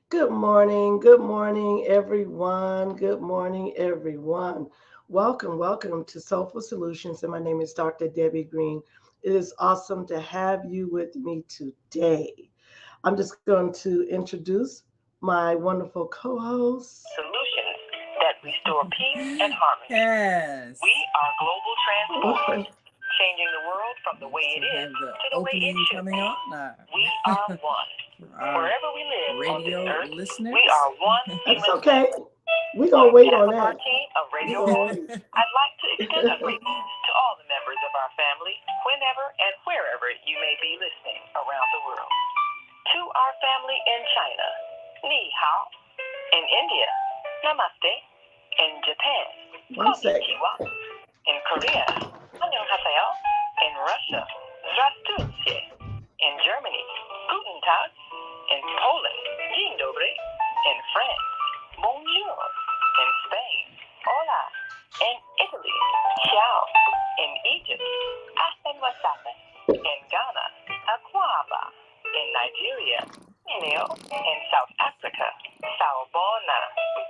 Good morning, everyone. Good morning, everyone. Welcome to Soulful Solutions, and my name is Dr. Debbie Green. It is awesome to have you with me today. I'm just going to introduce my wonderful co-host. Solutions that restore peace and harmony. Yes. We are global transformers, changing the world from the way it To is have the to the way it opening should coming be. up now. We are one. For our Wherever we live on this radio earth, listeners. we are one human. It's okay. We're going to wait on that. Our team of radio hosts, I'd like to extend a greeting to all the members of our family, whenever and wherever you may be listening around the world. To our family in China, ni hao. In India, namaste. In Japan, konnichiwa. In Korea, annyeonghaseyo. In Russia, здравствуйте. In Germany, guten Tag. In Poland, dzień dobry. In France, bonjour. In Spain, hola. In Italy, ciao. In Egypt, ahlan wa sahlan. In Ghana, akwaba. In Nigeria, Nino. In South Africa, sawubona.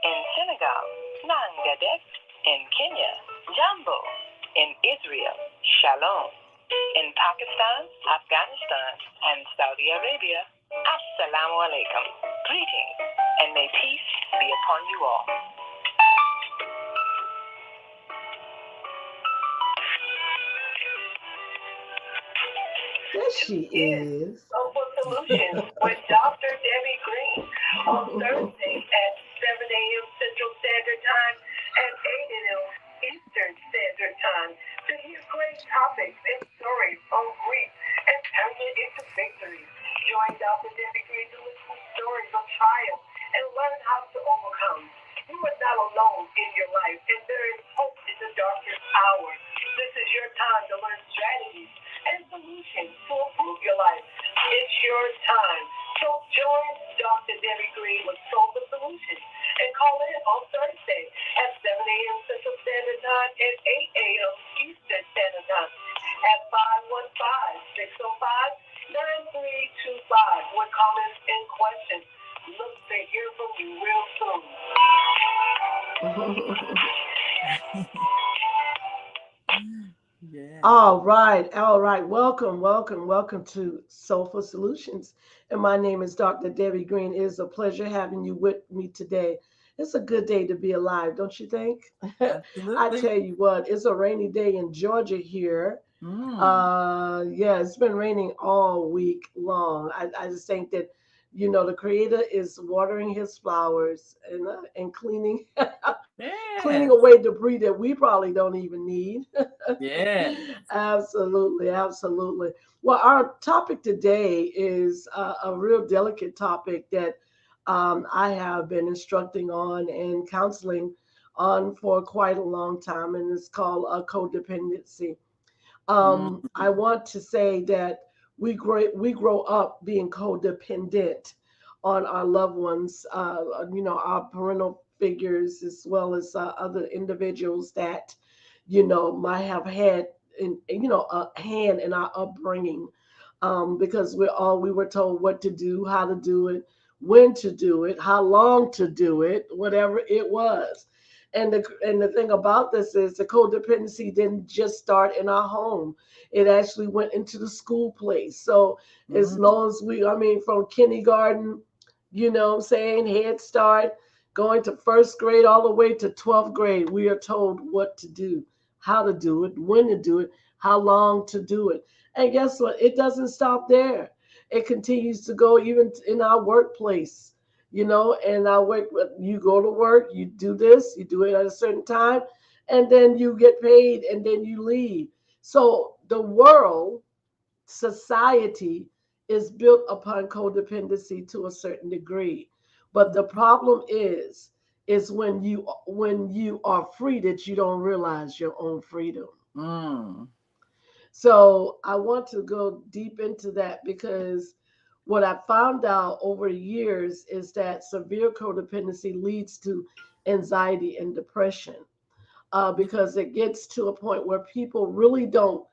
In Senegal, nangadet. In Kenya, jambo. In Israel, shalom. In Pakistan, Afghanistan, and Saudi Arabia, assalamu alaikum. Greetings, and may peace be upon you all. There she is. Soulful Solutions with Dr. Debbie Green on Thursday at 7 a.m. Central Standard Time and 8 a.m. Eastern Standard Time to hear great topics and stories on grief and turn it into victories. Join Dr. Debbie Green to listen to stories of triumph and learn how to overcome. You are not alone in your life, and there is hope in the darkest hour. This is your time to learn strategies and solutions to improve your life. It's your time. So join Dr. Debbie Green with Soulful Solutions and call in on Thursday at 7 a.m. Central Standard Time and 8 a.m. Eastern Standard Time at 515-605-9325 with comments and questions. Look to hear from you real soon. Yeah. All right. Welcome to Soulful Solutions. And my name is Dr. Debbie Green. It is a pleasure having you with me today. It's a good day to be alive, don't you think? I Absolutely. tell you what, it's a rainy day in Georgia here. Mm. Yeah, it's been raining all week long. I just think that, the Creator is watering His flowers and cleaning cleaning Yes. away debris that we probably don't even need. Yes. Absolutely. Well, our topic today is a real delicate topic that I have been instructing on and counseling on for quite a long time, and it's called codependency. I Mm. want to say that we grow up being codependent on our loved ones, our parental figures, as well as other individuals that might have had a hand in our upbringing, because we were told what to do, how to do it, when to do it, how long to do it, whatever it was. And the thing about this is the codependency didn't just start in our home. It actually went into the school place. So as Mm. long as I mean, from kindergarten, what I'm saying, Head Start, going to first grade all the way to 12th grade, we are told what to do, how to do it, when to do it, how long to do it. And guess what? It doesn't stop there. It continues to go even in our workplace, and I work, you go to work, you do this, you do it at a certain time, and then you get paid and then you leave. So the world, society is built upon codependency to a certain degree. But the problem is when you are free that you don't realize your own freedom. Mm. So I want to go deep into that because what I found out over the years is that severe codependency leads to anxiety and depression, because it gets to a point where people really don't,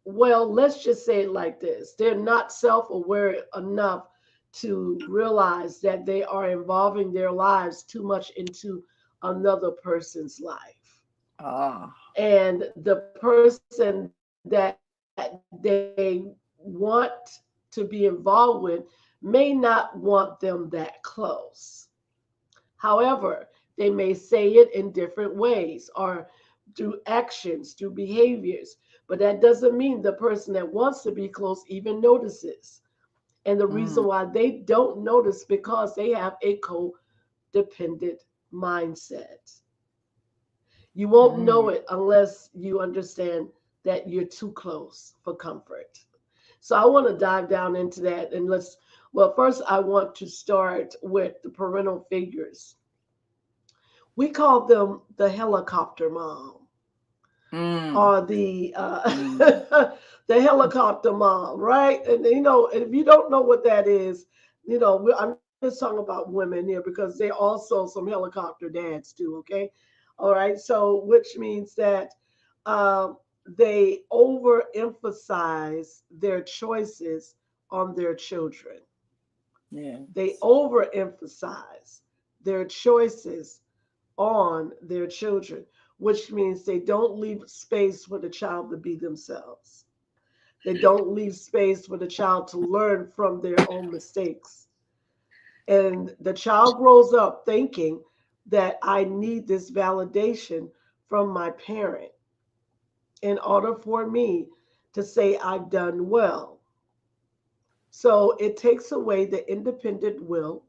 well, let's just say it like this, they're not self aware enough to realize that they are involving their lives too much into another person's life. Ah. And the person that they want to be involved with may not want them that close. However, they may say it in different ways or through actions, through behaviors, but that doesn't mean the person that wants to be close even notices. And the reason Mm. why they don't notice because they have a codependent mindset. You won't know Mm. it unless you understand that you're too close for comfort. So I want to dive down into that and well, first I want to start with the parental figures. We call them the helicopter mom Mm. or the Mm. the helicopter mom, right? And if you don't know what that is, I'm just talking about women here because they also some helicopter dads too. Okay, all right. So which means that um, they overemphasize their choices on their children. They Yes. overemphasize their choices on their children, which means they don't leave space for the child to be themselves. They don't leave space for the child to learn from their own mistakes. And the child grows up thinking that I need this validation from my parent in order for me to say I've done well. So it takes away the independent will.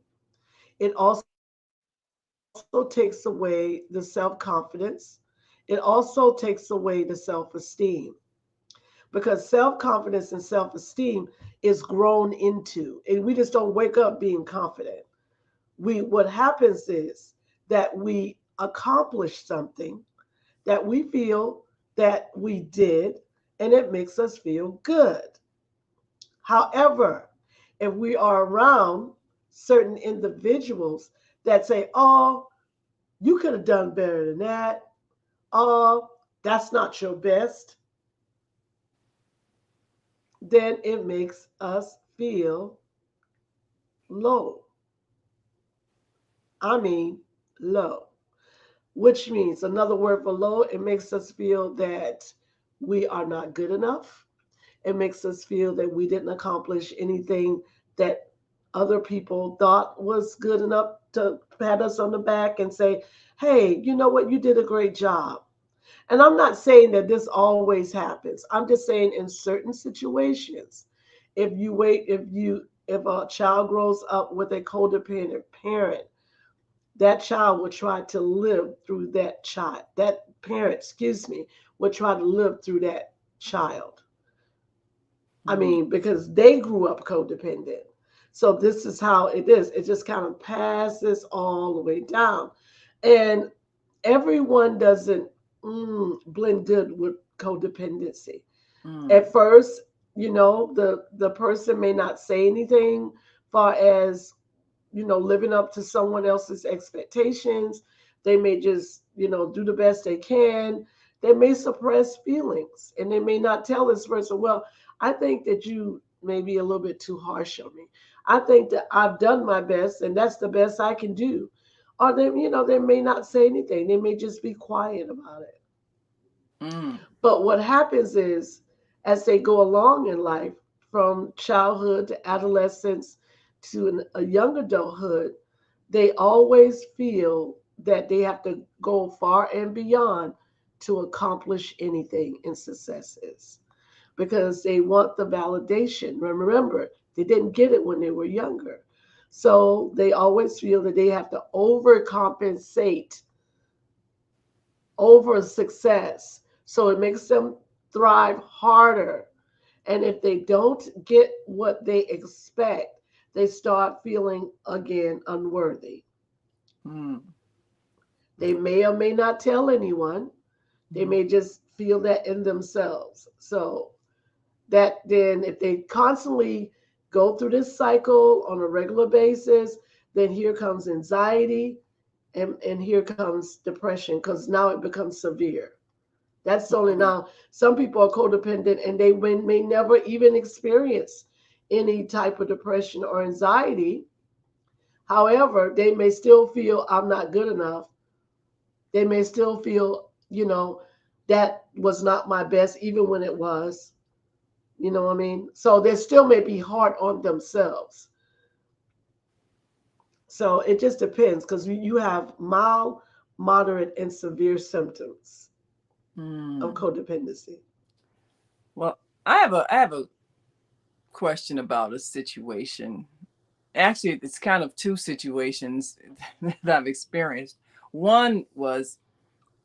It also takes away the self confidence. It also takes away the self esteem because self confidence and self esteem is grown into, and we just don't wake up being confident. What happens is that we accomplish something that we feel that we did, and it makes us feel good. However, if we are around certain individuals that say, oh, you could have done better than that, oh, that's not your best, then it makes us feel low. I mean, low, which means another word for low, it makes us feel that we are not good enough. It makes us feel that we didn't accomplish anything that other people thought was good enough to pat us on the back and say, hey, you know what? You did a great job. And I'm not saying that this always happens. I'm just saying in certain situations, if a child grows up with a codependent parent, that child will try to live through that parent, excuse me, will try to live through that child. I Mm. mean, because they grew up codependent. So this is how it is. It just kind of passes all the way down. And everyone doesn't blend good with codependency. At Mm. first, the person may not say anything far as living up to someone else's expectations. They may just, do the best they can. They may suppress feelings and they may not tell this person, well, I think that you may be a little bit too harsh on me. I think that I've done my best and that's the best I can do. Or they may not say anything. They may just be quiet about it. Mm. But what happens is, as they go along in life, from childhood to adolescence to a young adulthood, they always feel that they have to go far and beyond to accomplish anything in successes because they want the validation. Remember, they didn't get it when they were younger. So they always feel that they have to overcompensate over success. So it makes them thrive harder. And if they don't get what they expect, they start feeling again unworthy. Mm. They may or may not tell anyone. They Mm. may just feel that in themselves. So that then, if they constantly go through this cycle on a regular basis, then here comes anxiety and here comes depression because now it becomes severe. That's only Mm. now. Some people are codependent and they may never even experience any type of depression or anxiety. However, they may still feel I'm not good enough. They may still feel, that was not my best, even when it was. You know what I mean? So they still may be hard on themselves. So it just depends because you have mild, moderate, and severe symptoms of Mm. codependency. Well, I have a question about a situation. Actually, it's kind of two situations that I've experienced. One was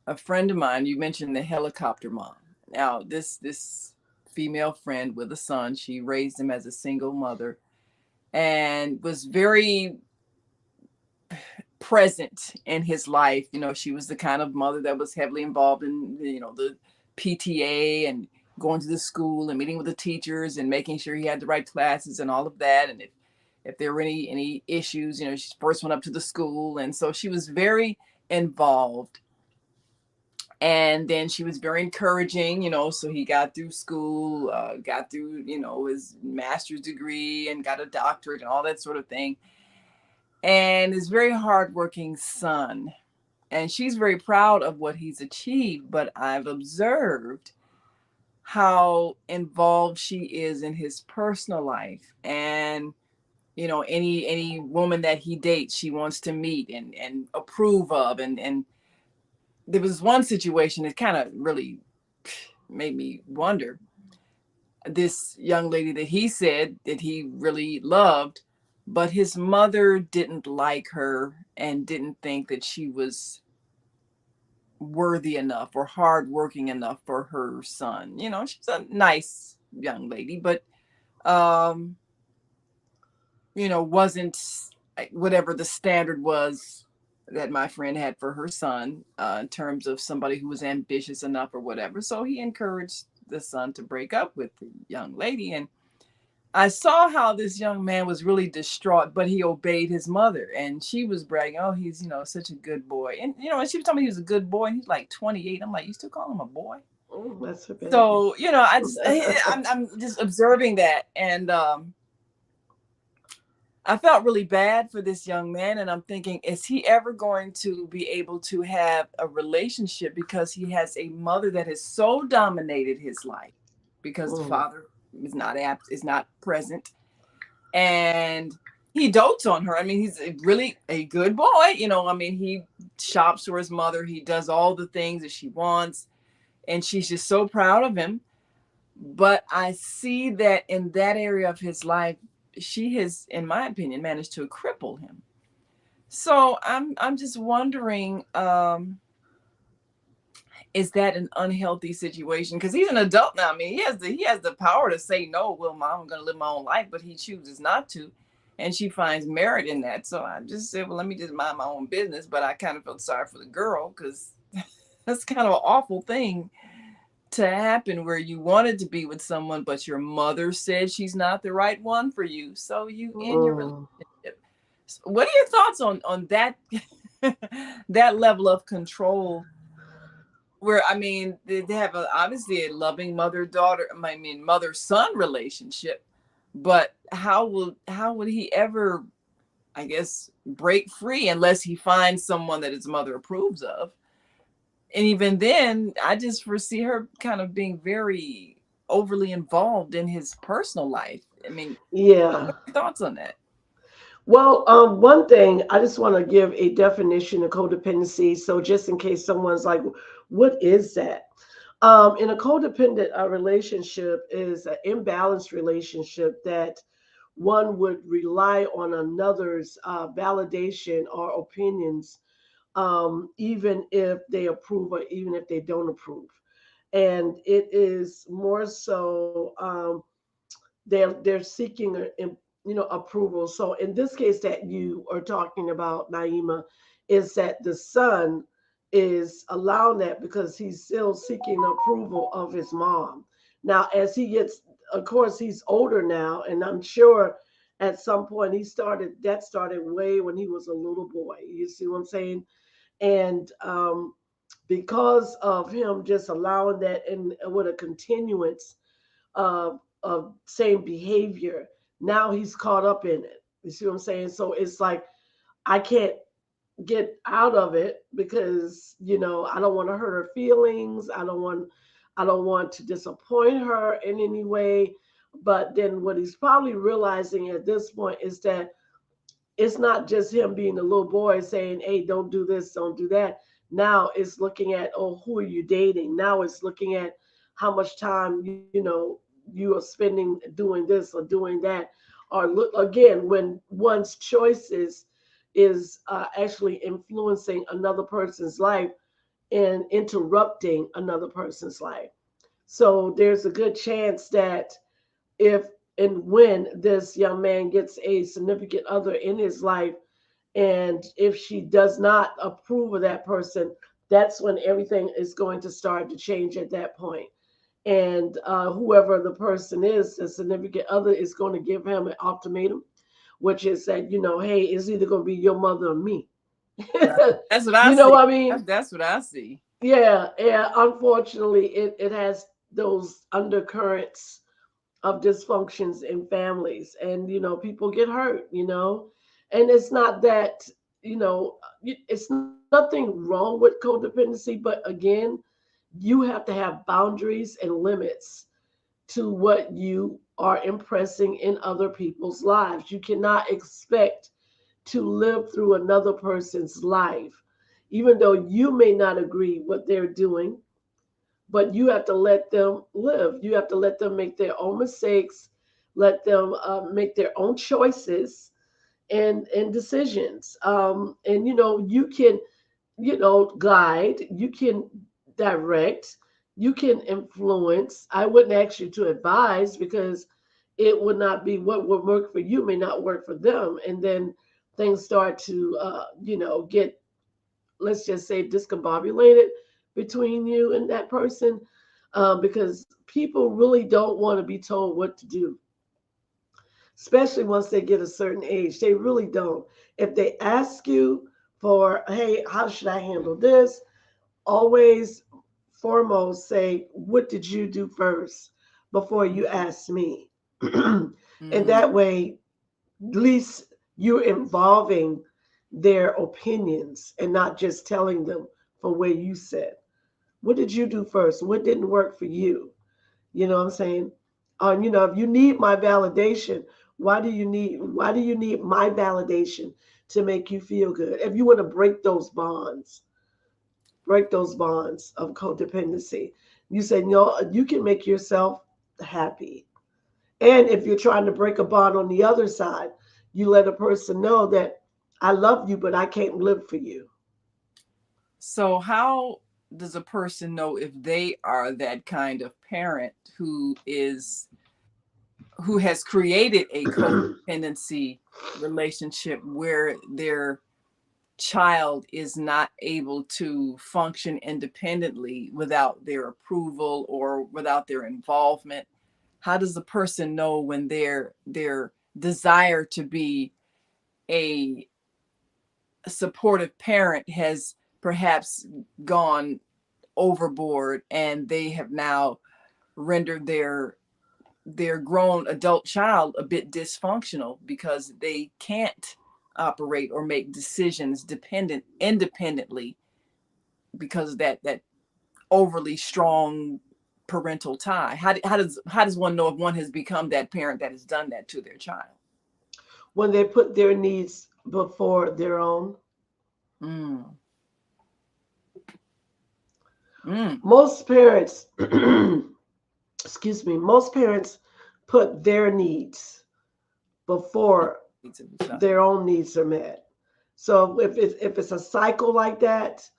a friend of mine. You mentioned the helicopter mom. Now, this female friend with a son, she raised him as a single mother and was very present in his life. She was the kind of mother that was heavily involved in, the PTA and going to the school and meeting with the teachers and making sure he had the right classes and all of that. And if there were any issues, she first went up to the school. And so she was very involved. And then she was very encouraging, so he got through school, got through, his master's degree and got a doctorate and all that sort of thing. And his very hardworking son. And she's very proud of what he's achieved, but I've observed how involved she is in his personal life. And any woman that he dates, she wants to meet and approve of. And there was one situation that kind of really made me wonder. This young lady that he said that he really loved, but his mother didn't like her and didn't think that she was worthy enough or hardworking enough for her son. She's a nice young lady, but um, wasn't whatever the standard was that my friend had for her son, in terms of somebody who was ambitious enough or whatever. So he encouraged the son to break up with the young lady. And I saw how this young man was really distraught, but he obeyed his mother. And she was bragging, oh, he's, such a good boy. And she was telling me he was a good boy, and he's like 28. I'm like, you still call him a boy? Oh, that's a baby. So, I'm just observing that. And I felt really bad for this young man. And I'm thinking, is he ever going to be able to have a relationship, because he has a mother that has so dominated his life because the Mm. father is not present, and he dotes on her. I mean, he's really a good boy. He shops for his mother. He does all the things that she wants, and she's just so proud of him. But I see that in that area of his life, she has, in my opinion, managed to cripple him. So I'm just wondering, is that an unhealthy situation? Because he's an adult now. I mean, he has the power to say no. Well, mom, I'm going to live my own life, but he chooses not to, and she finds merit in that. So I just said, well, let me just mind my own business. But I kind of felt sorry for the girl, because that's kind of an awful thing to happen, where you wanted to be with someone, but your mother said she's not the right one for you. So you end your Mm. relationship. So what are your thoughts on that that level of control, where, I mean, they have obviously a loving mother daughter, I mean mother son relationship, but how would he ever, I guess, break free unless he finds someone that his mother approves of? And even then, I just foresee her kind of being very overly involved in his personal life. I mean, Yeah. what are your thoughts on that? Well, one thing I just want to give a definition of codependency. So just in case someone's like, what is that? In a codependent relationship is an imbalanced relationship that one would rely on another's validation or opinions, even if they approve or even if they don't approve. And it is more so, they're seeking approval. So in this case that you are talking about, Naima, is that the son is allowing that because he's still seeking approval of his mom. Now, as he gets, of course, he's older now, and I'm sure at some point started way when he was a little boy. You see what I'm saying? And because of him just allowing that and with a continuance of same behavior, Now he's caught up in it. You see what I'm saying? So it's like I can't get out of it because I don't want to hurt her feelings. I don't want to disappoint her in any way. But then what he's probably realizing at this point is that it's not just him being a little boy saying, hey, don't do this, don't do that. Now it's looking at, oh, who are you dating? Now it's looking at how much time you are spending doing this or doing that. Or look again, when one's choices is actually influencing another person's life and interrupting another person's life. So there's a good chance that if and when this young man gets a significant other in his life, and if she does not approve of that person, that's when everything is going to start to change at that point. And whoever the person is, the significant other, is going to give him an ultimatum, which is that, hey, it's either going to be your mother or me. Right. That's what I You know see. what I mean? That's what I see. Yeah, yeah. Unfortunately, it has those undercurrents of dysfunctions in families, and people get hurt, and it's not that, it's nothing wrong with codependency, but again, you have to have boundaries and limits to what you are impressing in other people's lives. You cannot expect to live through another person's life, even though you may not agree what they're doing, but you have to let them live. You have to let them make their own mistakes, let them make their own choices and decisions. And you can guide, you can direct, you can influence. I wouldn't ask you to advise because it would not be what would work for you may not work for them, and then things start to get, let's just say, discombobulated between you and that person, because people really don't want to be told what to do, especially once they get a certain age. They really don't. If they ask you for, hey, how should I handle this? Always foremost say, what did you do first before you ask me? And Mm-hmm. that way, at least you're involving their opinions and not just telling them from where you sit. What did you do first? What didn't work for you? You know what I'm saying? If you need my validation, why do you need my validation to make you feel good? If you want to break those bonds of codependency, you say, no, you can make yourself happy. And if you're trying to break a bond on the other side, you let a person know that I love you, but I can't live for you. So how does a person know if they are that kind of parent who has created a codependency relationship where their child is not able to function independently without their approval or without their involvement? How does the person know when their desire to be a supportive parent has perhaps gone overboard and they have now rendered their grown adult child a bit dysfunctional because they can't operate or make decisions independently because of that overly strong parental tie? How does one know if one has become that parent that has done that to their child? When they put their needs before their own. Mm. Mm. Most parents, excuse me, most parents put their needs before their own needs are met. So if it's a cycle like that,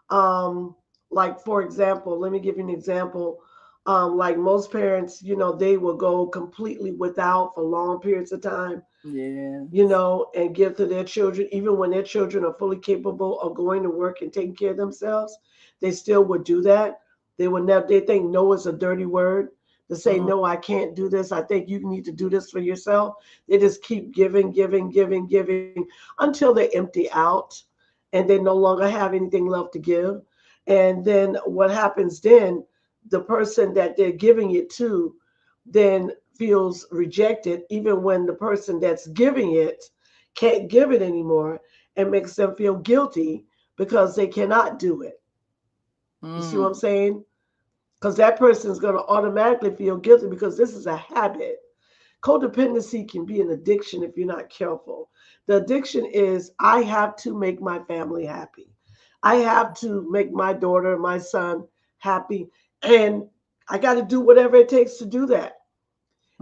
um, like for example, let me give you an example. Like most parents, they will go completely without for long periods of time, Yeah. and give to their children, even when their children are fully capable of going to work and taking care of themselves, they still would do that. They would never, they think no is a dirty word to say, Mm. no, I can't do this. I think you need to do this for yourself. They just keep giving, giving, giving, giving until they empty out and they no longer have anything left to give. And then what happens then, the person that they're giving it to then feels rejected, even when the person that's giving it can't give it anymore, and makes them feel guilty because they cannot do it. You see what I'm Mm. saying? Because that person is going to automatically feel guilty because this is a habit. Codependency can be an addiction if you're not careful. The addiction is I have to make my family happy. I have to make my daughter, my son happy. And I got to do whatever it takes to do that.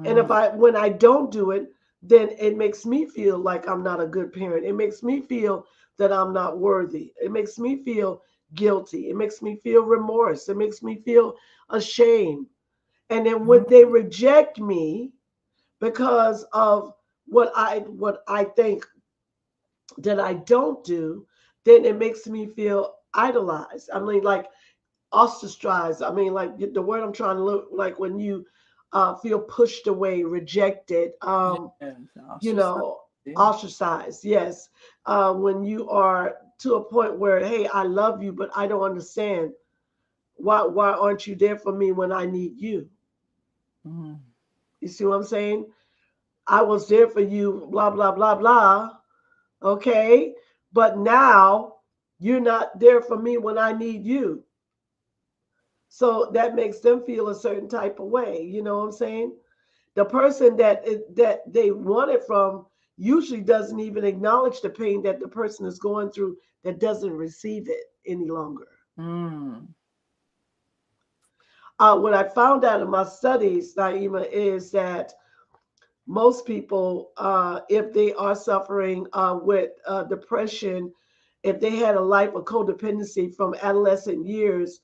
And Mm. when I don't do it, then it makes me feel like I'm not a good parent. It makes me feel that I'm not worthy. It makes me feel guilty. It makes me feel remorse. It makes me feel ashamed. And then when they Mm. reject me because of what I think that I don't do, then it makes me feel idolized. I mean, like ostracized. I mean, like the word I'm trying to look like when you feel pushed away, rejected, Yes, you ostracized. know, Yeah. ostracized. Yes, when you are to a point where, hey, I love you, but I don't understand why aren't you there for me when I need you? Mm. You see what I'm saying? I was there for you, blah blah blah blah. Okay, but now you're not there for me when I need you. So that makes them feel a certain type of way. You know what I'm saying? The person that they want it from usually doesn't even acknowledge the pain that the person is going through that doesn't receive it any longer. Mm. What I found out in my studies, Naima, is that most people, if they are suffering with depression, if they had a life of codependency from adolescent years,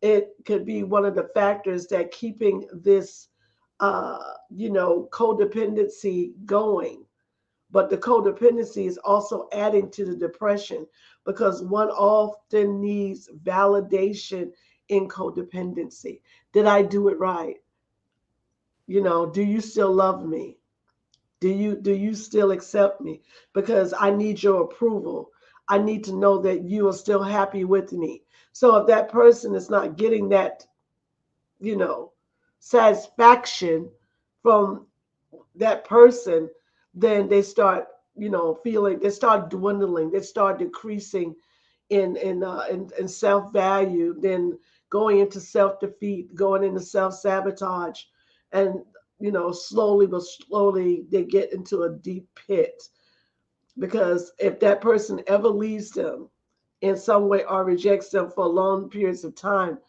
it could be one of the factors that keeping this, codependency going. But the codependency is also adding to the depression because one often needs validation in codependency. Did I do it right? Do you still love me? Do you still accept me? Because I need your approval. I need to know that you are still happy with me. So if that person is not getting that, you know, satisfaction from that person, then they start, feeling they start dwindling, they start decreasing in self value, then going into self defeat, going into self sabotage, and slowly but slowly they get into a deep pit because if that person ever leaves them in some way or rejects them for long periods of time,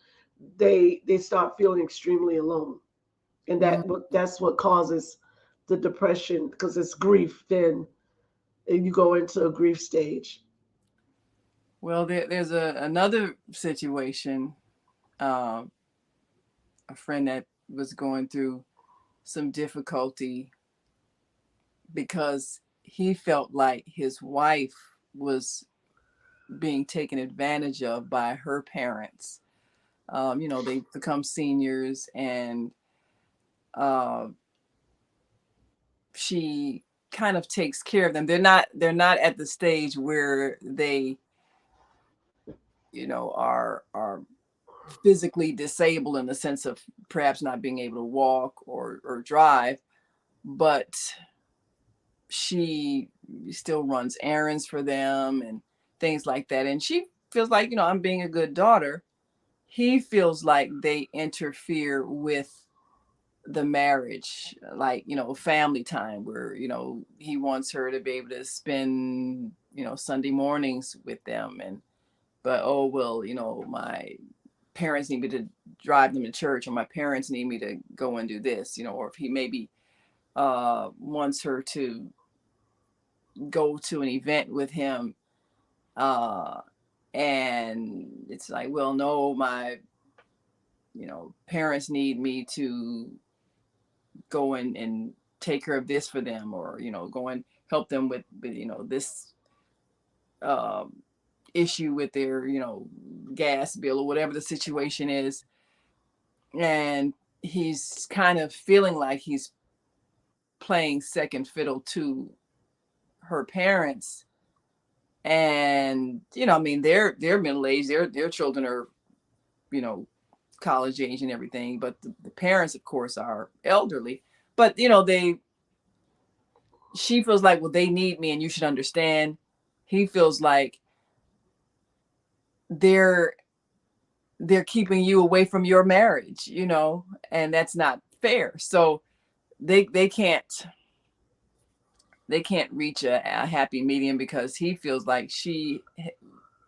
they start feeling extremely alone, and Mm. that's what causes the depression because it's grief. Then you go into a grief stage. Well, there's another situation. Uh, a friend that was going through some difficulty because he felt like his wife was being taken advantage of by her parents. They become seniors, and uh, she kind of takes care of them. They're not at the stage where they, are physically disabled in the sense of perhaps not being able to walk or drive, but she still runs errands for them and things like that. And she feels like, I'm being a good daughter. He feels like they interfere with the marriage, like, family time where, he wants her to be able to spend, Sunday mornings with them. But, oh, well, my parents need me to drive them to church, or my parents need me to go and do this, or if he maybe wants her to go to an event with him, uh and it's like, well, no, my parents need me to go and take care of this for them, or go and help them with this um issue with their gas bill or whatever the situation is. And he's kind of feeling like he's playing second fiddle to her parents. And I mean, they're middle aged, their children are you know college age and everything, but the parents, of course, are elderly. But you know, she feels like, well, they need me, and you should understand. He feels like they're they're keeping you away from your marriage, you know, and that's not fair. So they can't reach a happy medium because he feels like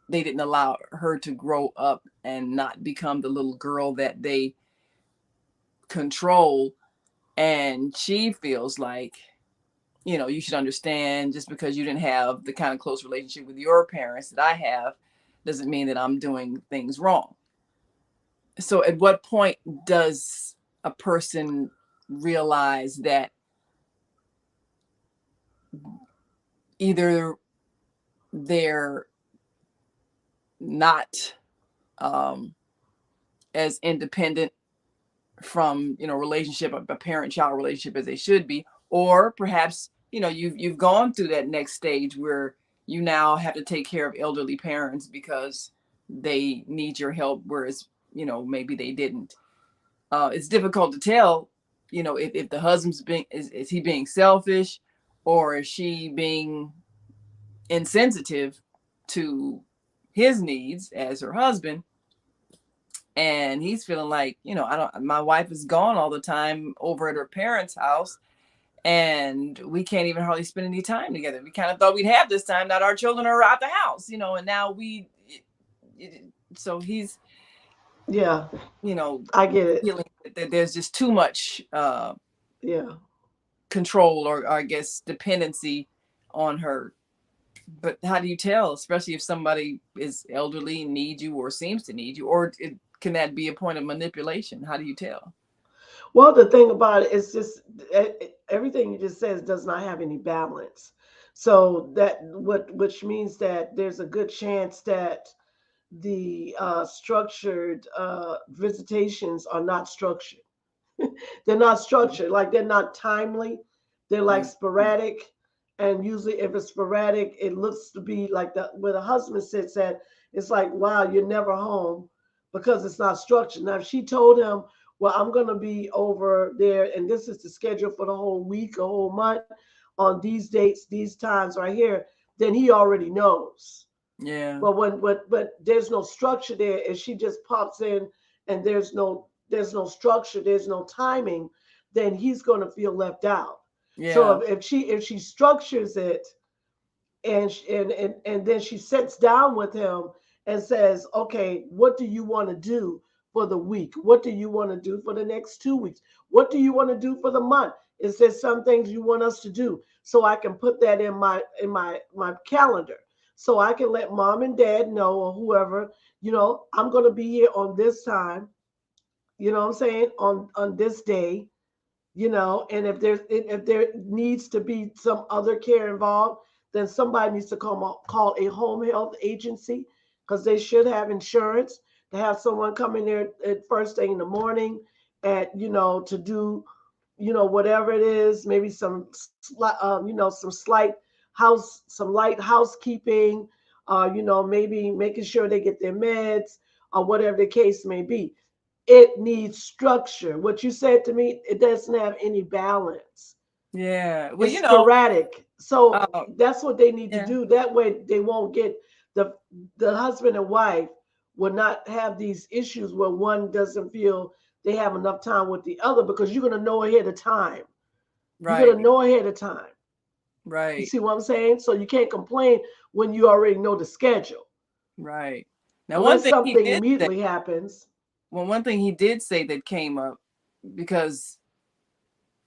they didn't allow her to grow up and not become the little girl that they control. And she feels like, you know, you should understand, just because you didn't have the kind of close relationship with your parents that I have doesn't mean that I'm doing things wrong. So at what point does a person realize that either they're not um, as independent from, you know, relationship, a parent child relationship, as they should be, or perhaps, you know, you've gone through that next stage where you now have to take care of elderly parents because they need your help, whereas, you know, maybe they didn't. It's difficult to tell, you know, if the husband's being, is he being selfish, or is she being insensitive to his needs as her husband. And he's feeling like, you know, my wife is gone all the time over at her parents' house, and we can't even hardly spend any time together. We kind of thought we'd have this time that our children are out the house, you know, and now so he's, Yeah, you know, I get it. feeling that there's just too much Yeah. control, or I guess dependency on her. But how do you tell, especially if somebody is elderly and needs you, or seems to need you, or can that be a point of manipulation? How do you tell? Well, the thing about it is just everything you just says does not have any balance. So that which means that there's a good chance that the structured visitations are not structured. They're not structured, like they're not timely. They're like Mm-hmm. sporadic. And usually if it's sporadic, it looks to be like the where the husband sits at, it's like, wow, you're never home because it's not structured. Now if she told him, well, I'm gonna be over there and this is the schedule for the whole week, a whole month, on these dates, these times right here, then he already knows. Yeah, But there's no structure there, and she just pops in, and there's no structure, there's no timing, then he's going to feel left out. So yeah, if she structures it, and then she sits down with him and says, okay, what do you want to do for the week? What do you want to do for the next 2 weeks? What do you want to do for the month? Is there some things you want us to do, so I can put that in my calendar, so I can let mom and dad know, or whoever, I'm going to be here on this time, what I'm saying, on this day, and if there needs to be some other care involved, then somebody needs to call a home health agency, because they should have insurance, to have someone come in there at first thing in the morning, at to do whatever it is, maybe some light housekeeping, maybe making sure they get their meds, or whatever the case may be. It needs structure. What you said to me, it doesn't have any balance. yeah. Well, It's you know, sporadic. So uh, that's what they need to yeah, do. That way they won't get the husband and wife will not have these issues where one doesn't feel they have enough time with the other, because you're gonna know ahead of time. You're gonna right, know ahead of time. You right, see what I'm saying? So you can't complain when you already know the schedule. right. Now, one Unless thing he something did say, immediately happens. one thing he did say that came up, because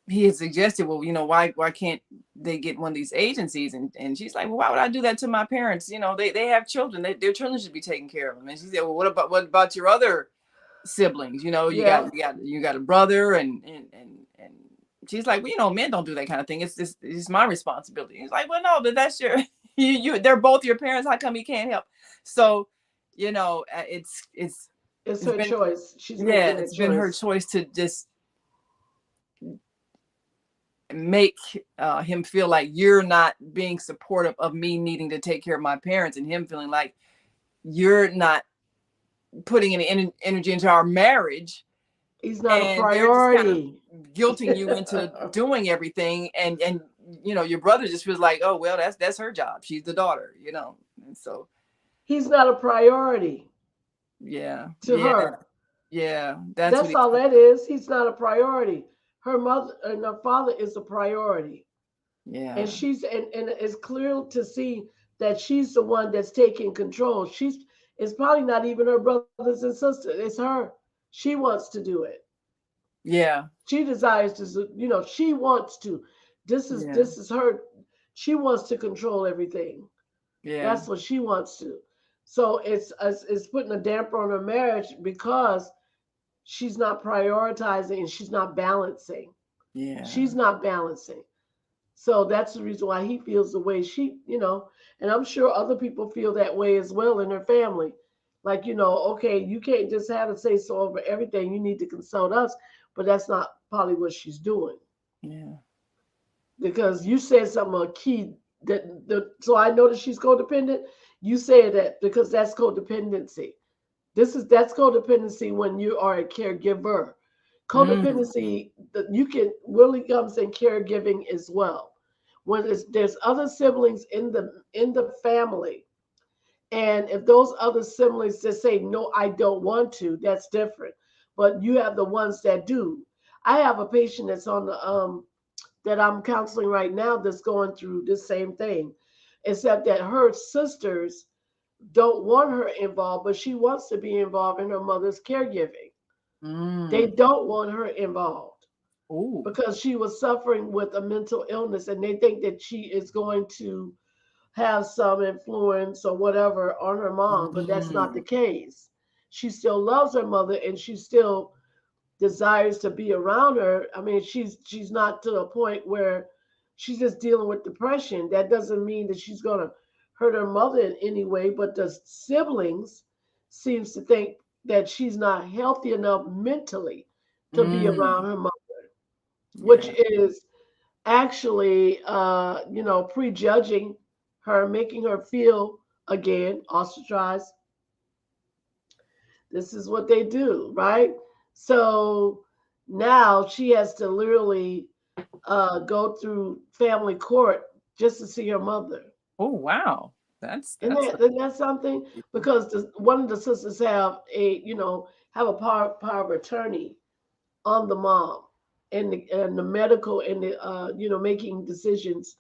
he had suggested, well, you know, why can't they get one of these agencies? And she's like, well, why would I do that to my parents? You know, they have children. Their children should be taking care of them. And she said, well, what about your other siblings? You know, Yeah. you got a brother, and she's like, well, you know, men don't do that kind of thing. It's my responsibility. He's like, well, no, but that's your they're both your parents. How come you can't help? So, you know, It's it's her been, choice. She's yeah, making that it's been her choice. choice to just make him feel like you're not being supportive of me needing to take care of my parents, and him feeling like you're not putting any energy into our marriage, He's not a and they're just kind of priority. guilting you into doing everything, and your brother just feels like, oh well, that's her job, she's the daughter, and so He's not a priority yeah, to yeah, her. yeah, that's what That's he all that is. He's not a priority. Her mother and her father is a priority. And yeah, and it's clear to see that she's the one that's taking control. It's probably not even her brothers and sisters. It's her. She wants to do it. yeah, She desires to, she wants to. yeah, This is her. She wants to control everything. yeah, That's what she wants to. So it's putting a damper on her marriage because she's not prioritizing and she's not balancing. yeah, She's not balancing. So that's the reason why he feels the way and I'm sure other people feel that way as well in her family. Like, okay, you can't just have a say so over everything. You need to consult us, but that's not probably what she's doing. yeah. Because you said something key so I know that she's codependent. You said that because that's codependency. That's codependency when you are a caregiver. Mm, Codependency that you can really comes in caregiving as well. When there's other siblings in the family, and if those other siblings just say no, I don't want to, that's different. But you have the ones that do. I have a patient that's on the that I'm counseling right now that's going through this same thing, except that her sisters don't want her involved, but she wants to be involved in her mother's caregiving. They mm. don't want her involved Oh. because she was suffering with a mental illness and they think that she is going to have some influence or whatever on her mom, but that's not the Mm. case. She still loves her mother and she still desires to be around her. I mean, she's not to a point where she's just dealing with depression. That doesn't mean that she's going to hurt her mother in any way, but the siblings seems to think that she's not healthy enough mentally to be around Mm. her mother, which Yeah. is actually prejudging her, making her feel again ostracized. This is what they do, right? So now she has to literally go through family court just to see her mother. Oh wow. That's Isn't that's that, isn't that something? Because one of the sisters have a power of attorney on the mom and the medical and the making decisions.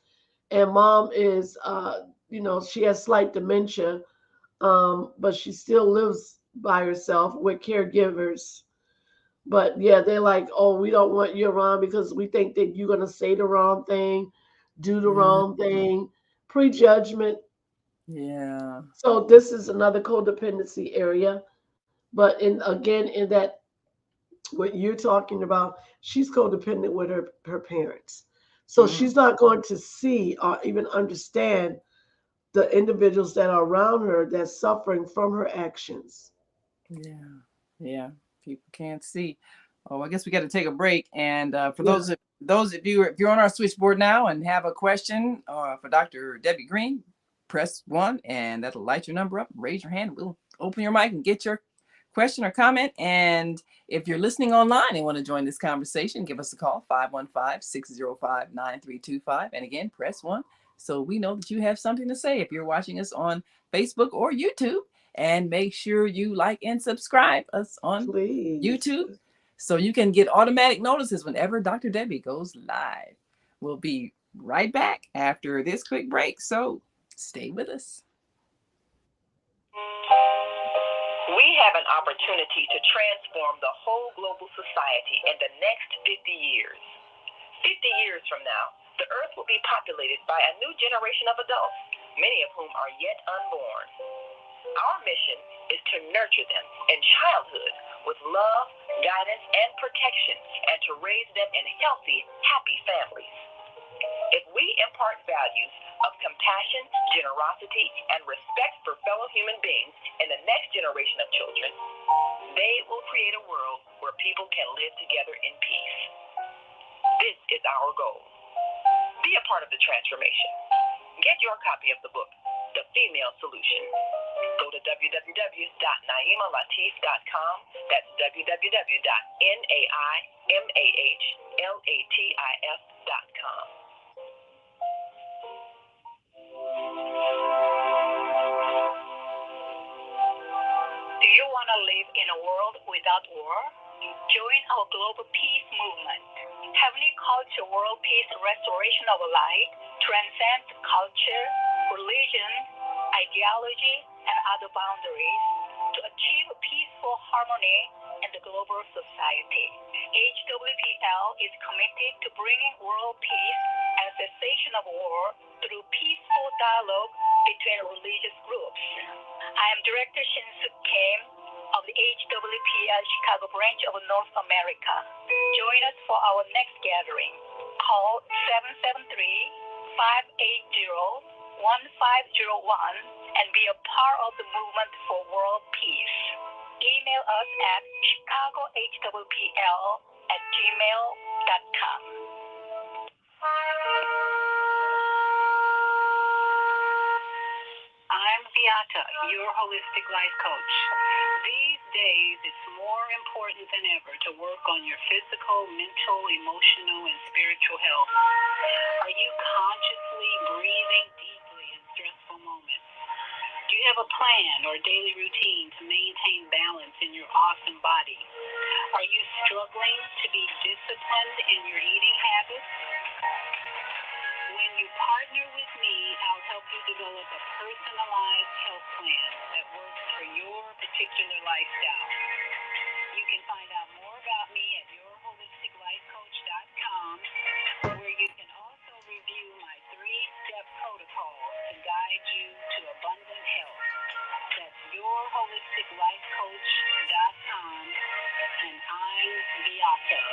And mom is she has slight dementia, but she still lives by herself with caregivers. But yeah, they're like, oh, we don't want you around because we think that you're going to say the wrong thing, do the mm, wrong thing, prejudgment. yeah. So this is another codependency area. But in that, what you're talking about, she's codependent with her parents. So Mm, she's not going to see or even understand the individuals that are around her that's suffering from her actions. yeah. Yeah. People can't see. Oh, I guess we got to take a break. And for Yeah, those of you, if you're on our switchboard now and have a question for Dr. Debbie Green, press 1 and that'll light your number up. Raise your hand. We'll open your mic and get your question or comment. And if you're listening online and want to join this conversation, give us a call, 515-605-9325. And again, press 1 so we know that you have something to say if you're watching us on Facebook or YouTube. And make sure you like and subscribe us on please. YouTube so you can get automatic notices whenever Dr. Debbie goes live. We'll be right back after this quick break. So stay with us. We have an opportunity to transform the whole global society in the next 50 years. 50 years from now, the earth will be populated by a new generation of adults, many of whom are yet unborn. Our mission is to nurture them in childhood with love, guidance, and protection, and to raise them in healthy, happy families. If we impart values of compassion, generosity, and respect for fellow human beings in the next generation of children, they will create a world where people can live together in peace. This is our goal. Be a part of the transformation. Get your copy of the book, The Female Solution. Go to www.naimalatif.com. That's www.naimalatif.com. Do you want to live in a world without war? Join our global peace movement. Heavenly Culture World Peace Restoration of Light transcends culture, religion, ideology, and other boundaries to achieve peaceful harmony in the global society. HWPL is committed to bringing world peace and cessation of war through peaceful dialogue between religious groups. I am Director Shin-Suk Kim of the HWPL Chicago branch of North America. Join us for our next gathering. Call 773-580-1501 and be a part of the movement for world peace. Email us at chicagohwpl@gmail.com. I'm Beata, your holistic life coach. These days, it's more important than ever to work on your physical, mental, emotional, and spiritual health. Are you consciously breathing deeply in stressful moments? Do you have a plan or daily routine to maintain balance in your awesome body? Are you struggling to be disciplined in your eating habits? When you partner with me, I'll help you develop a personalized health plan that works for your particular lifestyle. You can find out more about me at yourholisticlifecoach.com, where you can also review my 3-step protocol to guide you to abundant health. That's yourholisticlifecoach.com, and I'm Beata.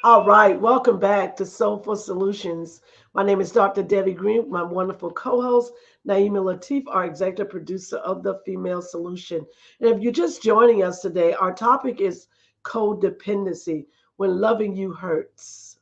All right, welcome back to Soulful Solutions. My name is Dr. Debbie Green, my wonderful co-host, Naima Latif, our executive producer of The Female Solution. And if you're just joining us today, our topic is codependency, when loving you hurts.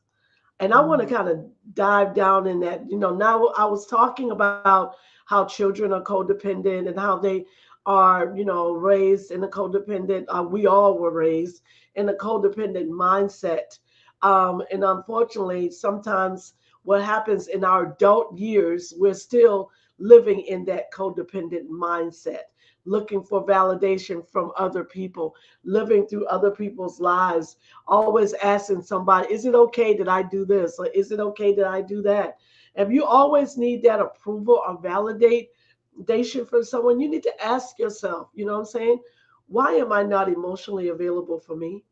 And I want to kind of dive down in that. Now I was talking about how children are codependent and how they are, raised in a codependent, we all were raised in a codependent mindset. And unfortunately, sometimes what happens in our adult years, we're still living in that codependent mindset, looking for validation from other people, living through other people's lives, always asking somebody, is it okay that I do this? Or is it okay that I do that? If you always need that approval or validation from someone, you need to ask yourself, you know what I'm saying? Why am I not emotionally available for me?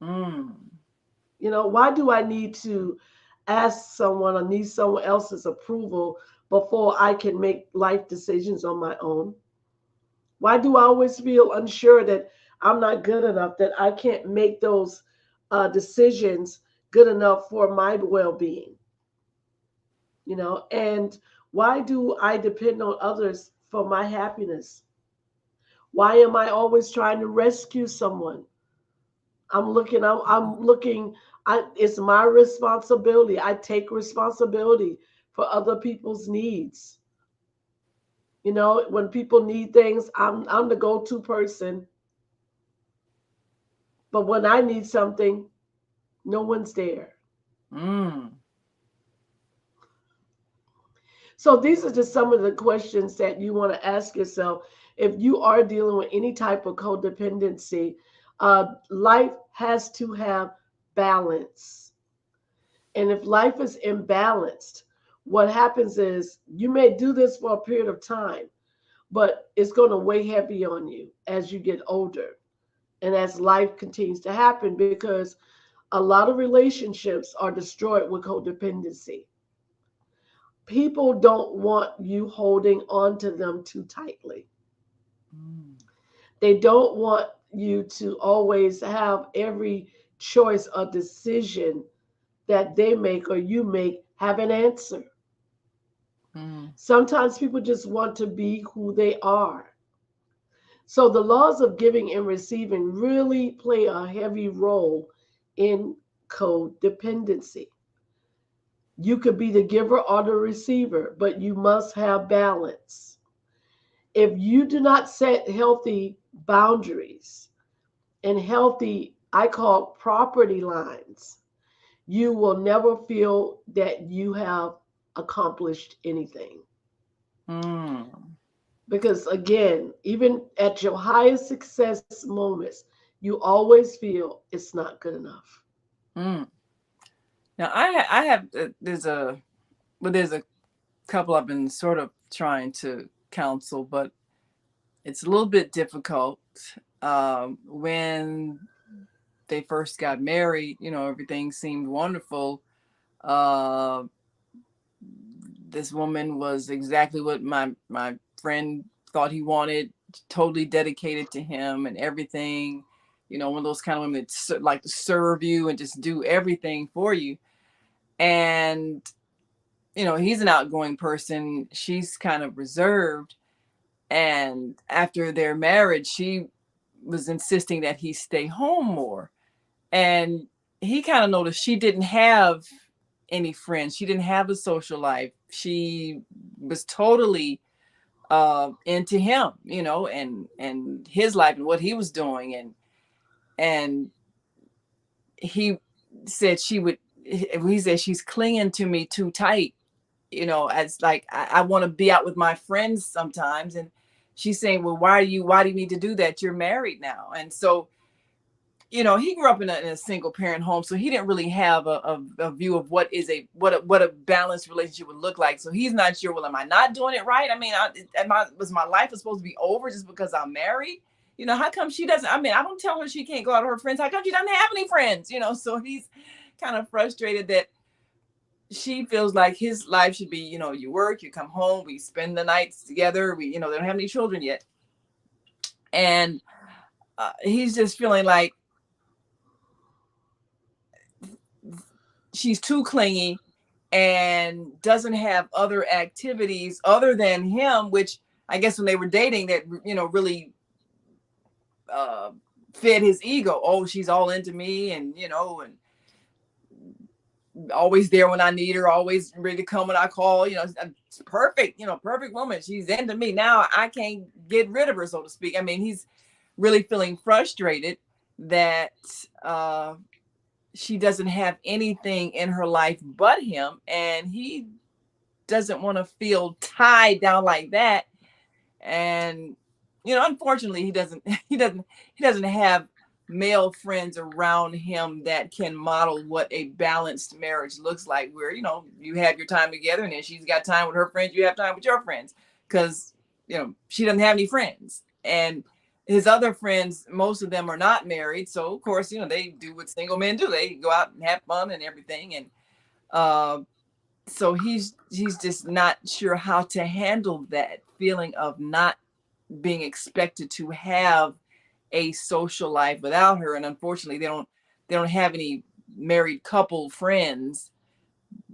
Mm. Why do I need to ask someone or need someone else's approval before I can make life decisions on my own? Why do I always feel unsure that I'm not good enough, that I can't make those decisions good enough for my well-being? And why do I depend on others for my happiness? Why am I always trying to rescue someone? I'm looking, it's my responsibility. I take responsibility for other people's needs. When people need things, I'm the go-to person. But when I need something, no one's there. Mm. So these are just some of the questions that you want to ask yourself if you are dealing with any type of codependency. Life has to have balance. And if life is imbalanced, what happens is you may do this for a period of time, but it's going to weigh heavy on you as you get older and as life continues to happen, because a lot of relationships are destroyed with codependency. People don't want you holding on to them too tightly. Mm. They don't want you to always have every choice or decision that they make or you make have an answer. Mm. Sometimes people just want to be who they are. So the laws of giving and receiving really play a heavy role in codependency. You could be the giver or the receiver, but you must have balance. If you do not set healthy boundaries and healthy, I call property lines, you will never feel that you have accomplished anything. Mm. Because again, even at your highest success moments, you always feel it's not good enough. Mm. Now I have there's a couple I've been sort of trying to counsel, but it's a little bit difficult. When they first got married, everything seemed wonderful. Uh, this woman was exactly what my friend thought he wanted, totally dedicated to him and everything. One of those kind of women that like to serve you and just do everything for you. And he's an outgoing person. She's kind of reserved. And after their marriage, she was insisting that he stay home more. And he kind of noticed she didn't have any friends. She didn't have a social life. She was totally into him, and his life and what he was doing. And he said he said she's clinging to me too tight, as like I want to be out with my friends sometimes. And she's saying, well, why do you need to do that? You're married now. And so he grew up in a single parent home, so he didn't really have a view of what a balanced relationship would look like. So he's not sure. Well, am I not doing it right? I mean, was my life supposed to be over just because I'm married? How come she doesn't? I mean, I don't tell her she can't go out with her friends. How come she doesn't have any friends? So he's kind of frustrated that she feels like his life should be, you work, you come home, we spend the nights together. They don't have any children yet, and he's just feeling like she's too clingy and doesn't have other activities other than him, which I guess when they were dating that, really uh, fed his ego. Oh, she's all into me and, and always there when I need her, always ready to come when I call, it's perfect, perfect woman. She's into me. Now I can't get rid of her, so to speak. I mean, he's really feeling frustrated that, she doesn't have anything in her life but him, and he doesn't want to feel tied down like that. And unfortunately, he doesn't have male friends around him that can model what a balanced marriage looks like, where you have your time together, and then she's got time with her friends, you have time with your friends, because she doesn't have any friends. And his other friends, most of them are not married, so of course they do what single men do. They go out and have fun and everything. And uh, so he's just not sure how to handle that feeling of not being expected to have a social life without her. And unfortunately, they don't have any married couple friends,